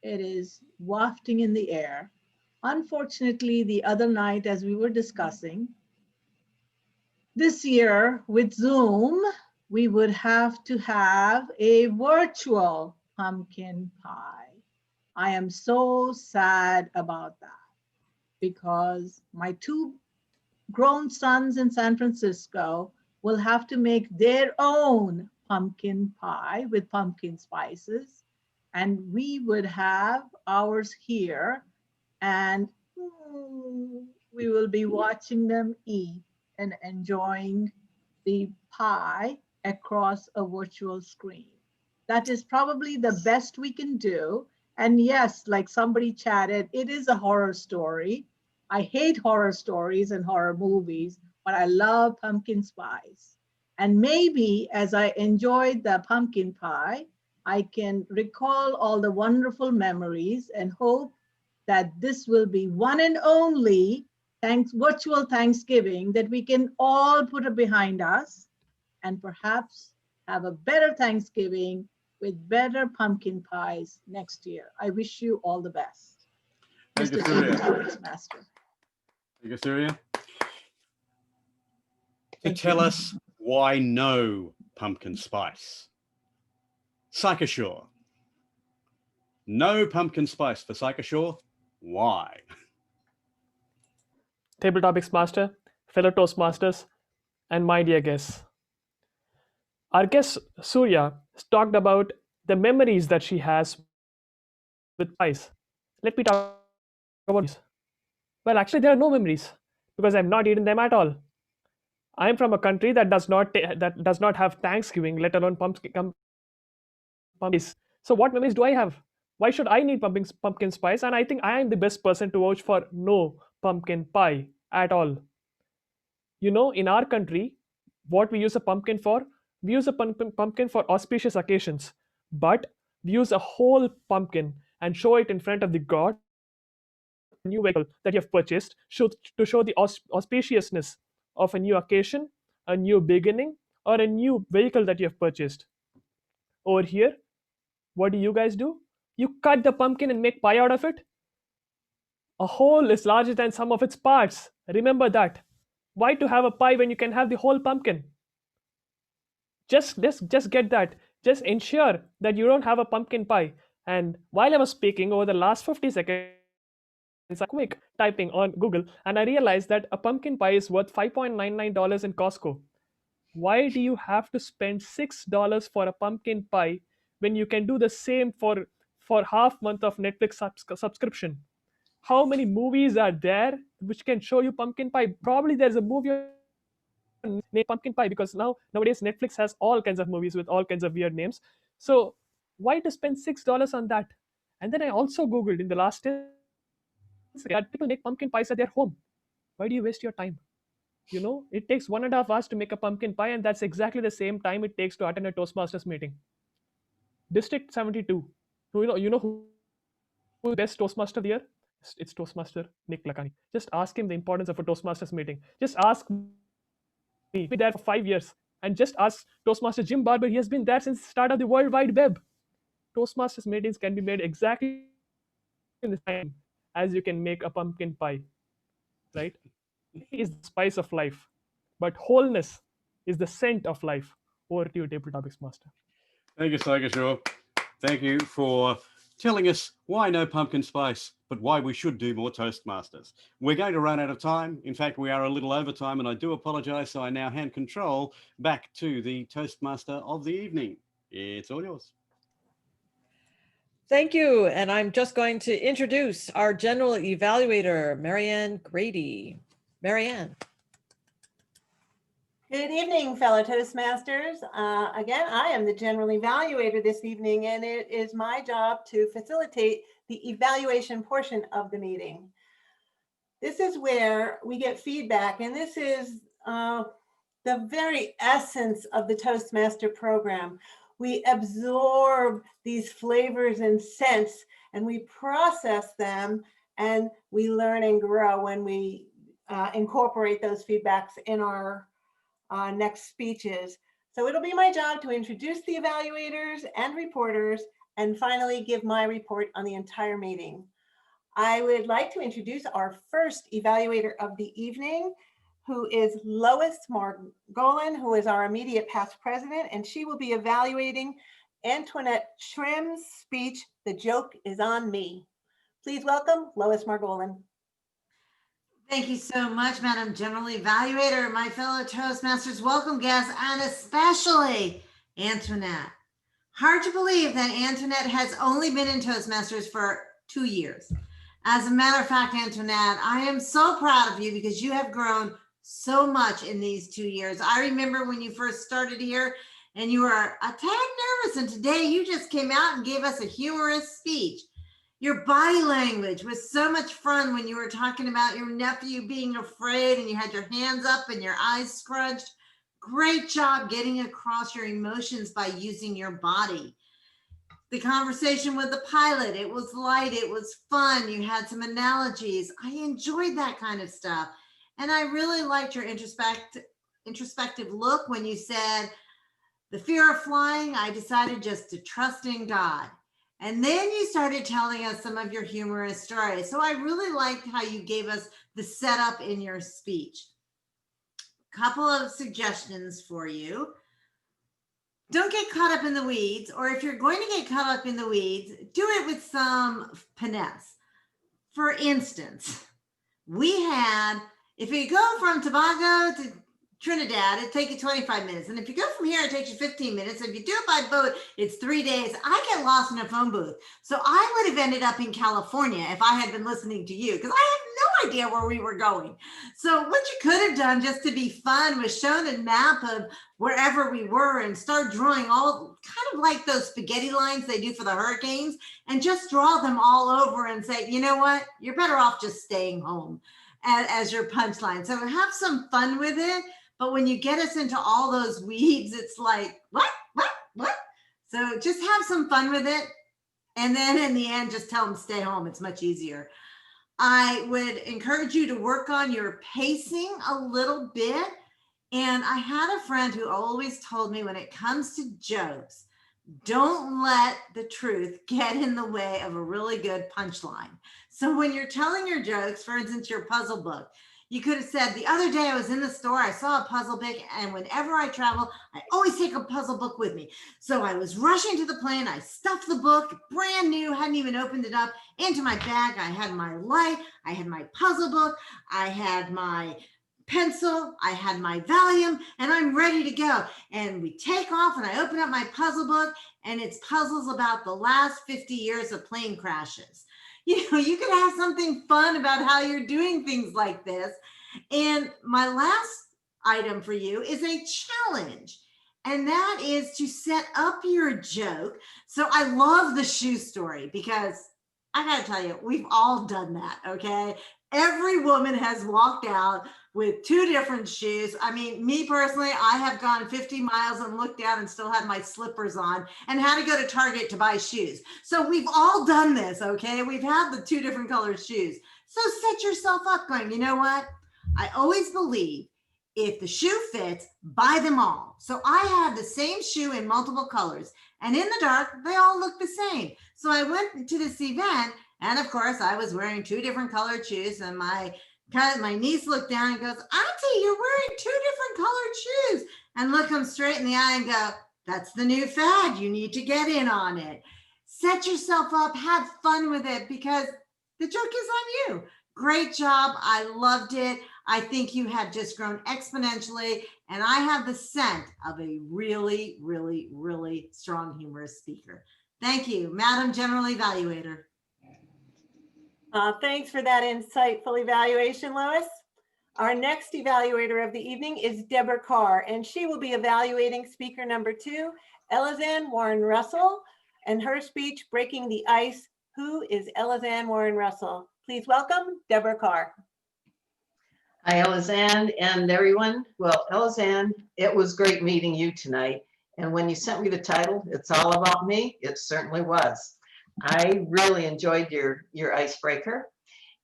It is wafting in the air. Unfortunately, the other night, as we were discussing, this year with Zoom, we would have to have a virtual pumpkin pie. I am so sad about that because my 2 grown sons in San Francisco will have to make their own pumpkin pie with pumpkin spices, and we would have ours here, and we will be watching them eat and enjoying the pie across a virtual screen. That is probably the best we can do. And yes, like somebody chatted, it is a horror story. I hate horror stories and horror movies, but I love pumpkin spice. And maybe as I enjoyed the pumpkin pie, I can recall all the wonderful memories and hope that this will be one and only virtual Thanksgiving that we can all put it behind us and perhaps have a better Thanksgiving with better pumpkin pies next year. I wish you all the best. Thank you, Mr. Surya. Toastmaster. Thank you, Surya. To Thank tell you. us why no pumpkin spice. Psychosure. No pumpkin spice for Psychosure. Why? Table Topics Master, fellow Toastmasters, and my dear guests. Our guest Surya talked about the memories that she has with pies. Let me talk about these. Well, actually, there are no memories because I've not eaten them at all. I'm from a country that does not have Thanksgiving, let alone pumpkins. So what memories do I have? Why should I need pumpkin spice? And I think I am the best person to vouch for no pumpkin pie at all. You know, in our country, what we use a pumpkin for? We use a pumpkin for auspicious occasions, but we use a whole pumpkin and show it in front of the god, new vehicle that you have purchased, to show the auspiciousness of a new occasion, a new beginning, or a new vehicle that you have purchased. Over here, what do you guys do? You cut the pumpkin and make pie out of it. A whole is larger than some of its parts. Remember that. Why to have a pie when you can have the whole pumpkin? Just get that. Just ensure that you don't have a pumpkin pie. And while I was speaking over the last 50 seconds, a quick typing on Google, and I realized that a pumpkin pie is worth $5.99 in Costco. Why do you have to spend $6 for a pumpkin pie when you can do the same for half month of Netflix subscription? How many movies are there which can show you pumpkin pie? Probably there's a movie named Pumpkin Pie because nowadays Netflix has all kinds of movies with all kinds of weird names. So why to spend $6 on that? And then I also Googled in the last 10 seconds that people make pumpkin pies at their home. Why do you waste your time? You know, it takes 1.5 hours to make a pumpkin pie, and that's exactly the same time it takes to attend a Toastmasters meeting. District 72. You know who the best Toastmaster of the year? It's Toastmaster Nick Lakani. Just ask him the importance of a Toastmasters meeting. Just ask me. He's been there for 5 years. And just ask Toastmaster Jim Barber. He has been there since the start of the World Wide Web. Toastmasters meetings can be made exactly in the time as you can make a pumpkin pie, right? It is the spice of life, but wholeness is the scent of life. Over to you, Table Topics Master. Thank you, Psychosure. Thank you for telling us why no pumpkin spice, but why we should do more Toastmasters. We're going to run out of time. In fact, we are a little over time, and I do apologize. So I now hand control back to the Toastmaster of the evening. It's all yours. Thank you. And I'm just going to introduce our general evaluator, Marianne Grady. Marianne. Good evening, fellow Toastmasters. Again, I am the general evaluator this evening, and it is my job to facilitate the evaluation portion of the meeting. This is where we get feedback, and this is the very essence of the Toastmaster program. We absorb these flavors and scents, and we process them, and we learn and grow when we incorporate those feedbacks in our next speeches. So it'll be my job to introduce the evaluators and reporters and finally give my report on the entire meeting. I would like to introduce our first evaluator of the evening, who is Lois Margolin, who is our immediate past president, and she will be evaluating Antoinette Shrim's speech, "The Joke is on Me." Please welcome Lois Margolin. Thank you so much, Madam General Evaluator, my fellow Toastmasters, welcome guests, and especially Antoinette. Hard to believe that Antoinette has only been in Toastmasters for 2 years. As a matter of fact, Antoinette, I am so proud of you because you have grown so much in these 2 years. I remember when you first started here and you were a tad nervous, and today you just came out and gave us a humorous speech. Your body language was so much fun when you were talking about your nephew being afraid and you had your hands up and your eyes scrunched. Great job getting across your emotions by using your body. The conversation with the pilot, it was light, it was fun. You had some analogies. I enjoyed that kind of stuff. And I really liked your introspective look when you said, the fear of flying, I decided just to trust in God. And then you started telling us some of your humorous stories. So I really liked how you gave us the setup in your speech. Couple of suggestions for you. Don't get caught up in the weeds, or if you're going to get caught up in the weeds, do it with some finesse. For instance, we had, if you go from Tobago to Trinidad, it'd take you 25 minutes. And if you go from here, it takes you 15 minutes. If you do it by boat, it's 3 days. I get lost in a phone booth. So I would have ended up in California if I had been listening to you, because I had no idea where we were going. So what you could have done just to be fun was shown a map of wherever we were and start drawing all kind of like those spaghetti lines they do for the hurricanes, and just draw them all over and say, you know what, you're better off just staying home as your punchline. So have some fun with it. But when you get us into all those weeds, it's like, what? So just have some fun with it. And then in the end, just tell them stay home. It's much easier. I would encourage you to work on your pacing a little bit. And I had a friend who always told me, when it comes to jokes, don't let the truth get in the way of a really good punchline. So when you're telling your jokes, for instance, your puzzle book, you could have said, the other day I was in the store, I saw a puzzle book, and whenever I travel, I always take a puzzle book with me. So I was rushing to the plane, I stuffed the book, brand new, hadn't even opened it up, into my bag. I had my light, I had my puzzle book, I had my pencil, I had my Valium, and I'm ready to go. And we take off, and I open up my puzzle book, and it's puzzles about the last 50 years of plane crashes. You know, you could have something fun about how you're doing things like this. And my last item for you is a challenge. And that is to set up your joke. So I love the shoe story, because I gotta tell you, we've all done that, okay? Every woman has walked out with 2 different shoes. I mean, me personally, I have gone 50 miles and looked down and still had my slippers on and had to go to Target to buy shoes. So we've all done this, okay? We've had the 2 different colored shoes. So set yourself up going, you know what? I always believe if the shoe fits, buy them all. So I had the same shoe in multiple colors, and in the dark, they all look the same. So I went to this event, and of course I was wearing 2 different colored shoes, and my niece looked down and goes, Auntie, you're wearing 2 different colored shoes. And look them straight in the eye and go, that's the new fad. You need to get in on it. Set yourself up, have fun with it, because the joke is on you. Great job. I loved it. I think you have just grown exponentially. And I have the scent of a really, really, really strong humorous speaker. Thank you, Madam General Evaluator. Thanks for that insightful evaluation, Lois. Our next evaluator of the evening is Deborah Carr, and she will be evaluating speaker number 2, Elizanne Warren Russell, and her speech, Breaking the Ice, Who is Elizanne Warren Russell? Please welcome Deborah Carr. Hi, Elizanne and everyone. Well, Elizanne, it was great meeting you tonight. And when you sent me the title, It's All About Me, it certainly was. I really enjoyed your icebreaker.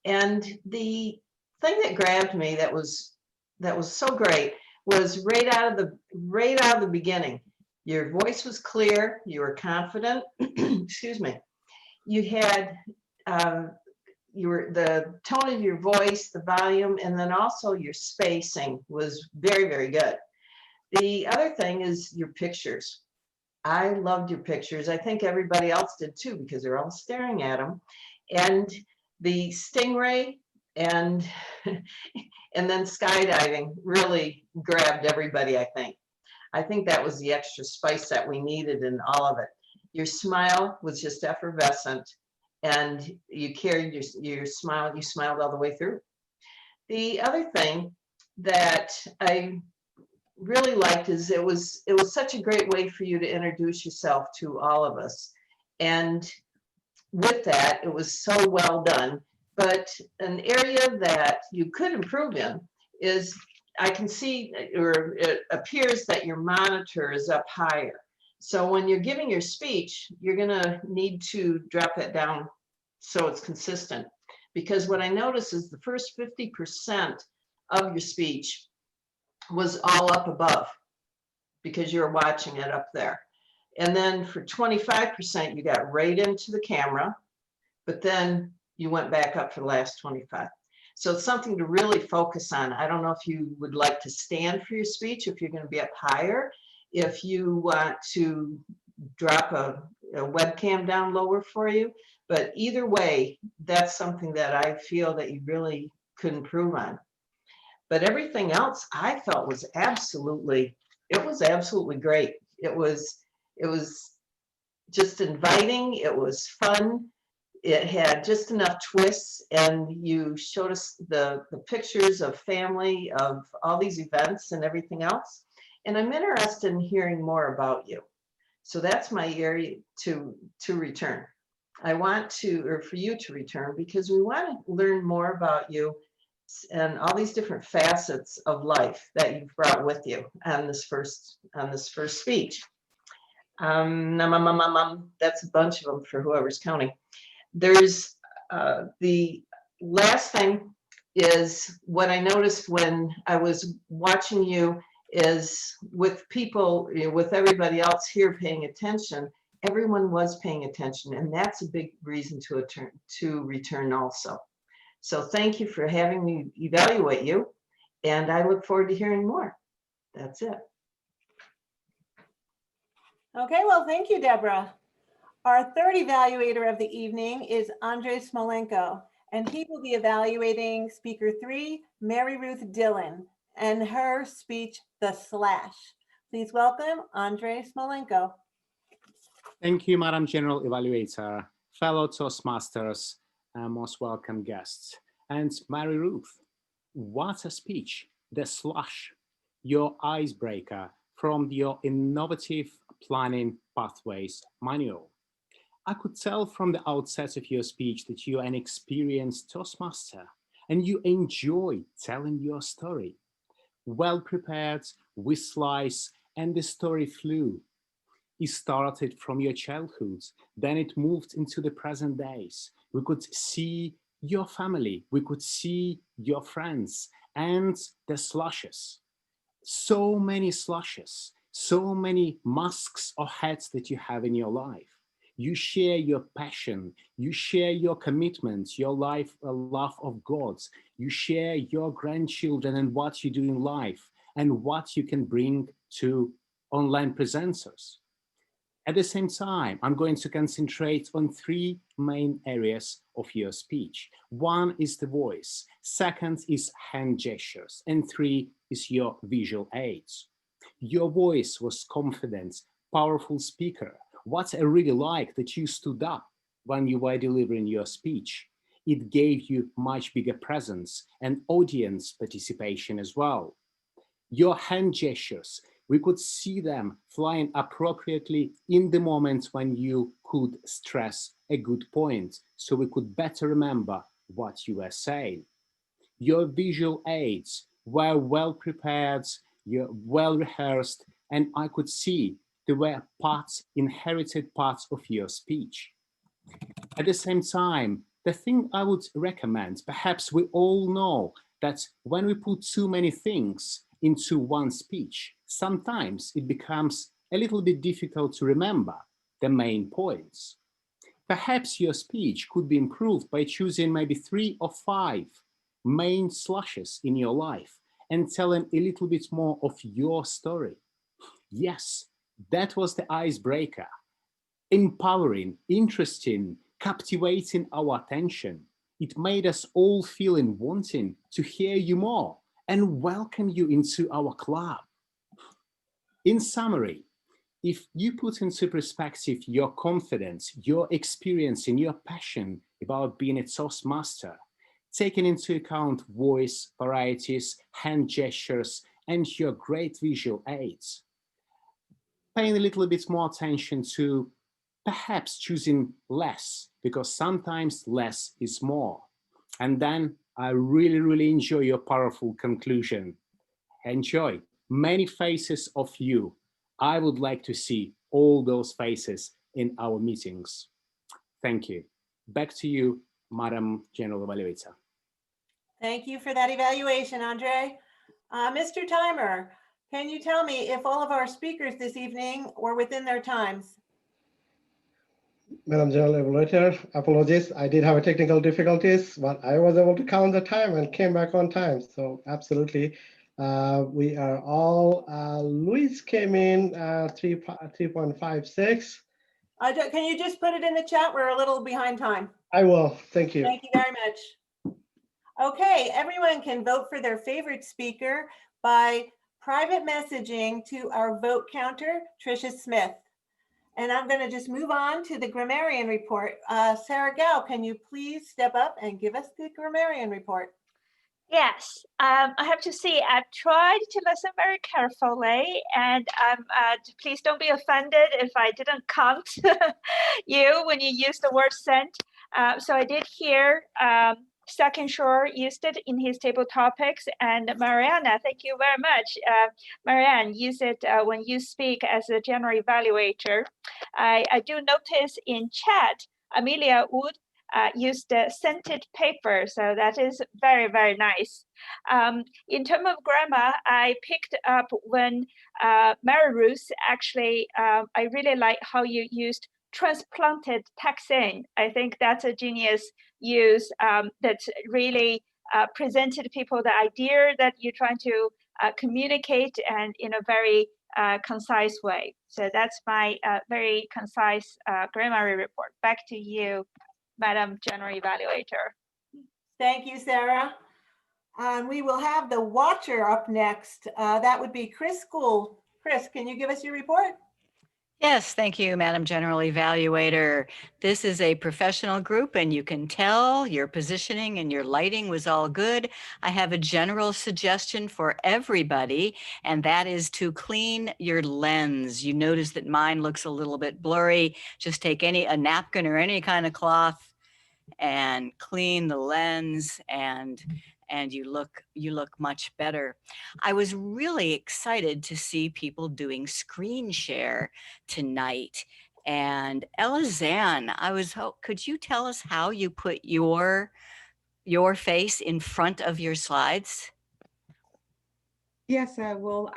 And the thing that grabbed me that was so great was right out of the beginning. Your voice was clear, you were confident, excuse me. You had the tone of your voice, the volume, and then also your spacing was very, very good. The other thing is your pictures. I loved your pictures. I think everybody else did too, because they're all staring at them. And the stingray and then skydiving really grabbed everybody, I think. I think that was the extra spice that we needed in all of it. Your smile was just effervescent, and you carried your smile, you smiled all the way through. The other thing that I really liked is it was such a great way for you to introduce yourself to all of us. And with that, it was so well done. But an area that you could improve in is I can see, or it appears that your monitor is up higher. So when you're giving your speech, you're gonna need to drop that down so it's consistent. Because what I notice is the first 50% of your speech was all up above because you're watching it up there. And then for 25%, you got right into the camera, but then you went back up for the last 25. So it's something to really focus on. I don't know if you would like to stand for your speech, if you're going to be up higher, if you want to drop a webcam down lower for you. But either way, that's something that I feel that you really could improve on. But everything else I felt was absolutely, it was absolutely great. It was just inviting. It was fun. It had just enough twists, and you showed us the pictures of family, of all these events and everything else. And I'm interested in hearing more about you. So that's my area to return. I want to, or for you to return, because we want to learn more about you and all these different facets of life that you've brought with you on this first speech. That's a bunch of them for whoever's counting. There's the last thing is what I noticed when I was watching you is with people, with everybody else here paying attention, everyone was paying attention, and that's a big reason to return also. So thank you for having me evaluate you, and I look forward to hearing more. That's it. Okay, well, thank you, Deborah. Our third evaluator of the evening is Andrei Smolenko, and he will be evaluating speaker 3, Mary Ruth Dilling, and her speech, The Slash. Please welcome Andrei Smolenko. Thank you, Madam General Evaluator, fellow Toastmasters, and most welcome guests. And Mary Ruth, what a speech, The Slash, your icebreaker from your innovative planning pathways manual. I could tell from the outset of your speech that you are an experienced Toastmaster and you enjoy telling your story. Well prepared, with slice, and the story flew. It started from your childhood, then it moved into the present days. We could see your family, we could see your friends, and the slashes. So many slashes, so many masks or hats that you have in your life. You share your passion, you share your commitment, your life, a love of God. You share your grandchildren and what you do in life and what you can bring to online presenters. At the same time, I'm going to concentrate on 3 main areas of your speech. 1 is the voice, 2nd is hand gestures, and 3 is your visual aids. Your voice was confident, powerful speaker. What I really like that you stood up when you were delivering your speech. It gave you much bigger presence and audience participation as well. Your hand gestures, we could see them flying appropriately in the moment when you could stress a good point, so we could better remember what you were saying. Your visual aids were well prepared, you're well rehearsed, and I could see there were parts, inherited parts of your speech. At the same time, the thing I would recommend, perhaps we all know that when we put too many things into one speech, sometimes it becomes a little bit difficult to remember the main points. Perhaps your speech could be improved by choosing maybe 3 or 5 main slashes in your life and telling a little bit more of your story. Yes, that was the icebreaker. Empowering, interesting, captivating our attention. It made us all feeling wanting to hear you more and welcome you into our club. In summary, if you put into perspective your confidence, your experience, and your passion about being a Toastmaster, taking into account voice, varieties, hand gestures, and your great visual aids, paying a little bit more attention to perhaps choosing less, because sometimes less is more. And then I really, really enjoy your powerful conclusion. Enjoy. Many faces of you. I would like to see all those faces in our meetings. Thank you. Back to you, Madam General Evaluator. Thank you for that evaluation, Andre. Mr. Timer, can you tell me if all of our speakers this evening were within their times? Madam General Evaluator, apologies. I did have a technical difficulties, but I was able to count the time and came back on time. So absolutely, we are all, Luis came in 3.56. Can you just put it in the chat? We're a little behind time. I will, thank you. Thank you very much. Okay, everyone can vote for their favorite speaker by private messaging to our vote counter, Tricia Smith. And I'm going to just move on to the grammarian report. Sarah Gao, can you please step up and give us the grammarian report? Yes, I have to say I've tried to listen very carefully, and please don't be offended if I didn't count you when you used the word sent. So I did hear Second Shore used it in his table topics, and Mariana, thank you very much. Marianne, use it when you speak as a general evaluator. I do notice in chat, Amelia Wood used scented paper, so that is very, very nice. In terms of grammar, I picked up when Mary Ruth actually, I really like how you used transplanted taxane. I think that's a genius use that really presented people the idea that you're trying to communicate and in a very concise way. So that's my very concise grammar report. Back to you, Madam General Evaluator. Thank you, Sarah. We will have the watcher up next. That would be Chris School. Chris, can you give us your report? Yes, thank you, Madam General Evaluator. This is a professional group, and you can tell your positioning and your lighting was all good. I have a general suggestion for everybody, and that is to clean your lens. You notice that mine looks a little bit blurry. Just take a napkin or any kind of cloth and clean the lens, and you look much better. I was really excited to see people doing screen share tonight. And Elizanne, could you tell us how you put your face in front of your slides? Yes, I will.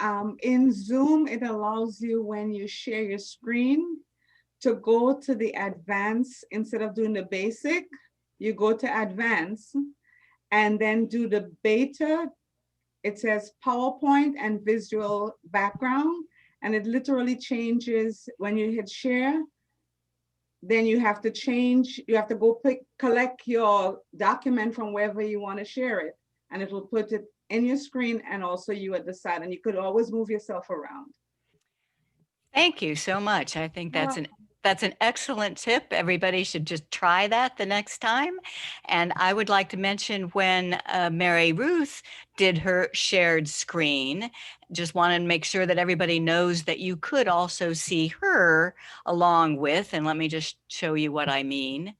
In Zoom, it allows you when you share your screen to go to the advanced instead of doing the basic. You go to advanced and then do the beta. It says PowerPoint and visual background, and it literally changes when you hit share. Then you have to go collect your document from wherever you want to share it, and it will put it in your screen and also you at the side, and you could always move yourself around. Thank you so much. I think that's an excellent tip. Everybody should just try that the next time. And I would like to mention when Mary Ruth did her shared screen, just wanted to make sure that everybody knows that you could also see her along with, and let me just show you what I mean.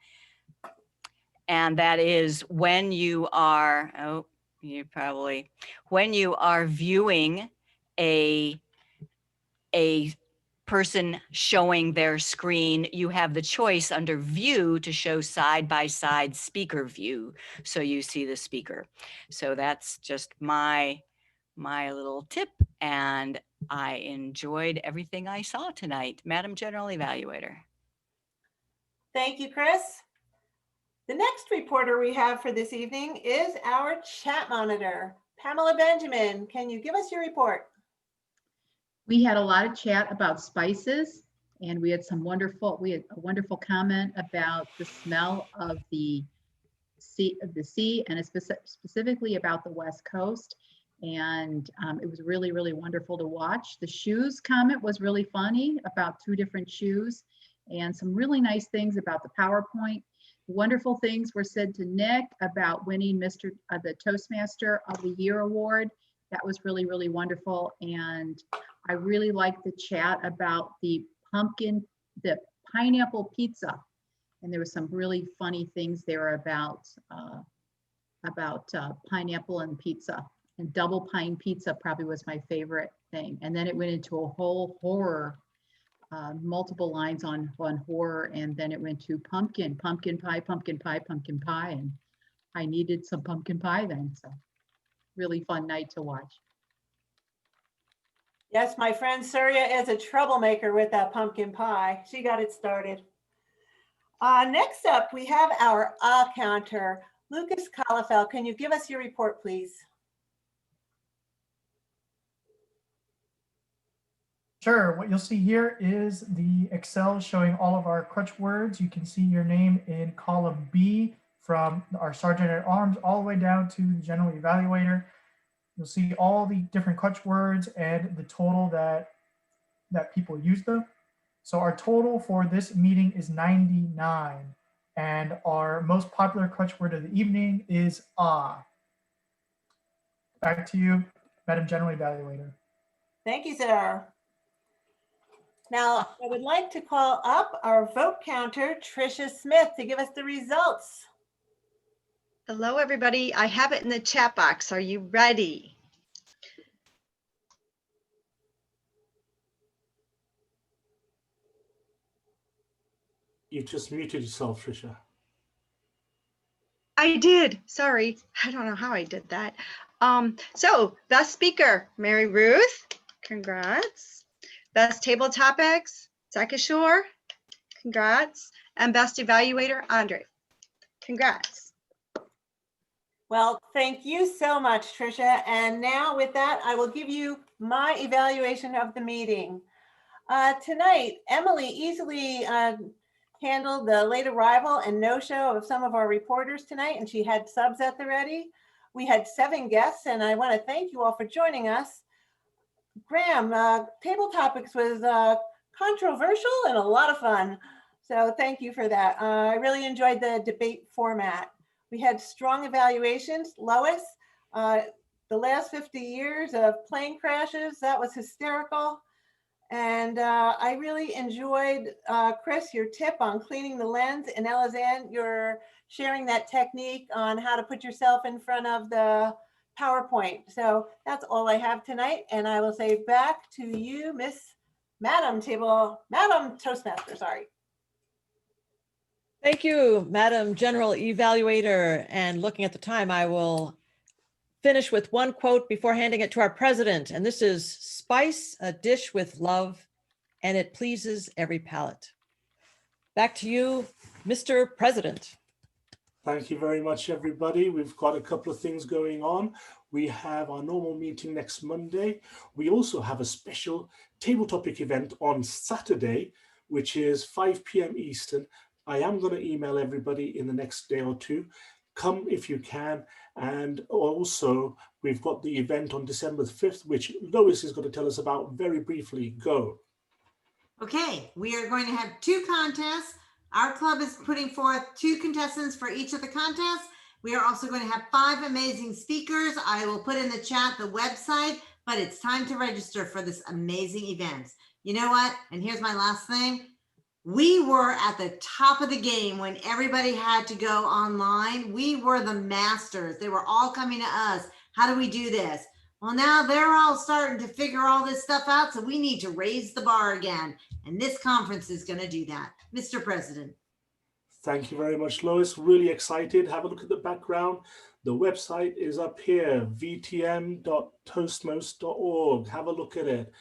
And that is when you are, when you are viewing a person showing their screen, you have the choice under view to show side-by-side speaker view. So you see the speaker. So that's just my little tip. And I enjoyed everything I saw tonight. Madam General Evaluator. Thank you, Chris. The next reporter we have for this evening is our chat monitor. Pamela Benjamin, can you give us your report? We had a lot of chat about spices, and we had a wonderful comment about the smell of the sea, and specifically about the West Coast. And it was really, really wonderful to watch. The shoes comment was really funny about 2 different shoes, and some really nice things about the PowerPoint. Wonderful things were said to Nick about winning the Toastmaster of the Year award. That was really, really wonderful. And I really liked the chat about the pineapple pizza. And there were some really funny things there about pineapple and pizza. And double pine pizza probably was my favorite thing. And then it went into a whole horror, multiple lines on horror. And then it went to pumpkin pie, pumpkin pie, pumpkin pie. And I needed some pumpkin pie then. So really fun night to watch. Yes, my friend Surya is a troublemaker with that pumpkin pie. She got it started. Next up, we have our counter. Lucas Kalafel, can you give us your report, please? Sure. What you'll see here is the Excel showing all of our crutch words. You can see your name in column B from our Sergeant at Arms all the way down to the General Evaluator. You'll see all the different crutch words and the total that people use them. So our total for this meeting is 99. And our most popular crutch word of the evening is ah. Back to you, Madam General Evaluator. Thank you, sir. Now, I would like to call up our vote counter, Tricia Smith, to give us the results. Hello, everybody. I have it in the chat box. Are you ready? You just muted yourself, Tricia. I did. Sorry. I don't know how I did that. So best speaker, Mary Ruth. Congrats. Best table topics, Sekishore. Congrats. And best evaluator, Andre. Congrats. Well, thank you so much, Tricia. And now with that, I will give you my evaluation of the meeting. Tonight, Emily easily handled the late arrival and no-show of some of our reporters tonight, and she had subs at the ready. We had 7 guests, and I want to thank you all for joining us. Graham, table topics was controversial and a lot of fun. So thank you for that. I really enjoyed the debate format. We had strong evaluations. Lois, the last 50 years of plane crashes, that was hysterical. And I really enjoyed, Chris, your tip on cleaning the lens, and Elizanne, your sharing that technique on how to put yourself in front of the PowerPoint. So that's all I have tonight. And I will say back to you, Madam Toastmaster, sorry. Thank you, Madam General Evaluator. And looking at the time, I will finish with one quote before handing it to our president. And this is, "Spice a dish with love, and it pleases every palate." Back to you, Mr. President. Thank you very much, everybody. We've got a couple of things going on. We have our normal meeting next Monday. We also have a special table topic event on Saturday, which is 5 p.m. Eastern. I am going to email everybody in the next day or two. Come if you can. And also, we've got the event on December 5th, which Lois is going to tell us about very briefly. Go. Okay, we are going to have 2 contests. Our club is putting forth 2 contestants for each of the contests. We are also going to have 5 amazing speakers. I will put in the chat the website, but it's time to register for this amazing event. You know what? And here's my last thing. We were at the top of the game when everybody had to go online. We were the masters. They were all coming to us. How do we do this? Well, now they're all starting to figure all this stuff out. So we need to raise the bar again. And this conference is going to do that. Mr. President. Thank you very much, Lois. Really excited. Have a look at the background. The website is up here, vtm.toastmos.org. Have a look at it.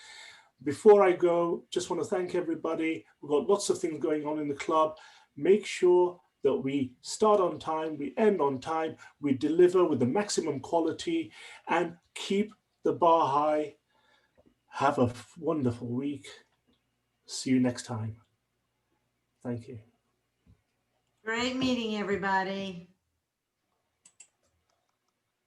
Before I go, just want to thank everybody. We've got lots of things going on in the club. Make sure that we start on time, we end on time, we deliver with the maximum quality, and keep the bar high. Have a wonderful week. See you next time. Thank you. Great meeting, everybody.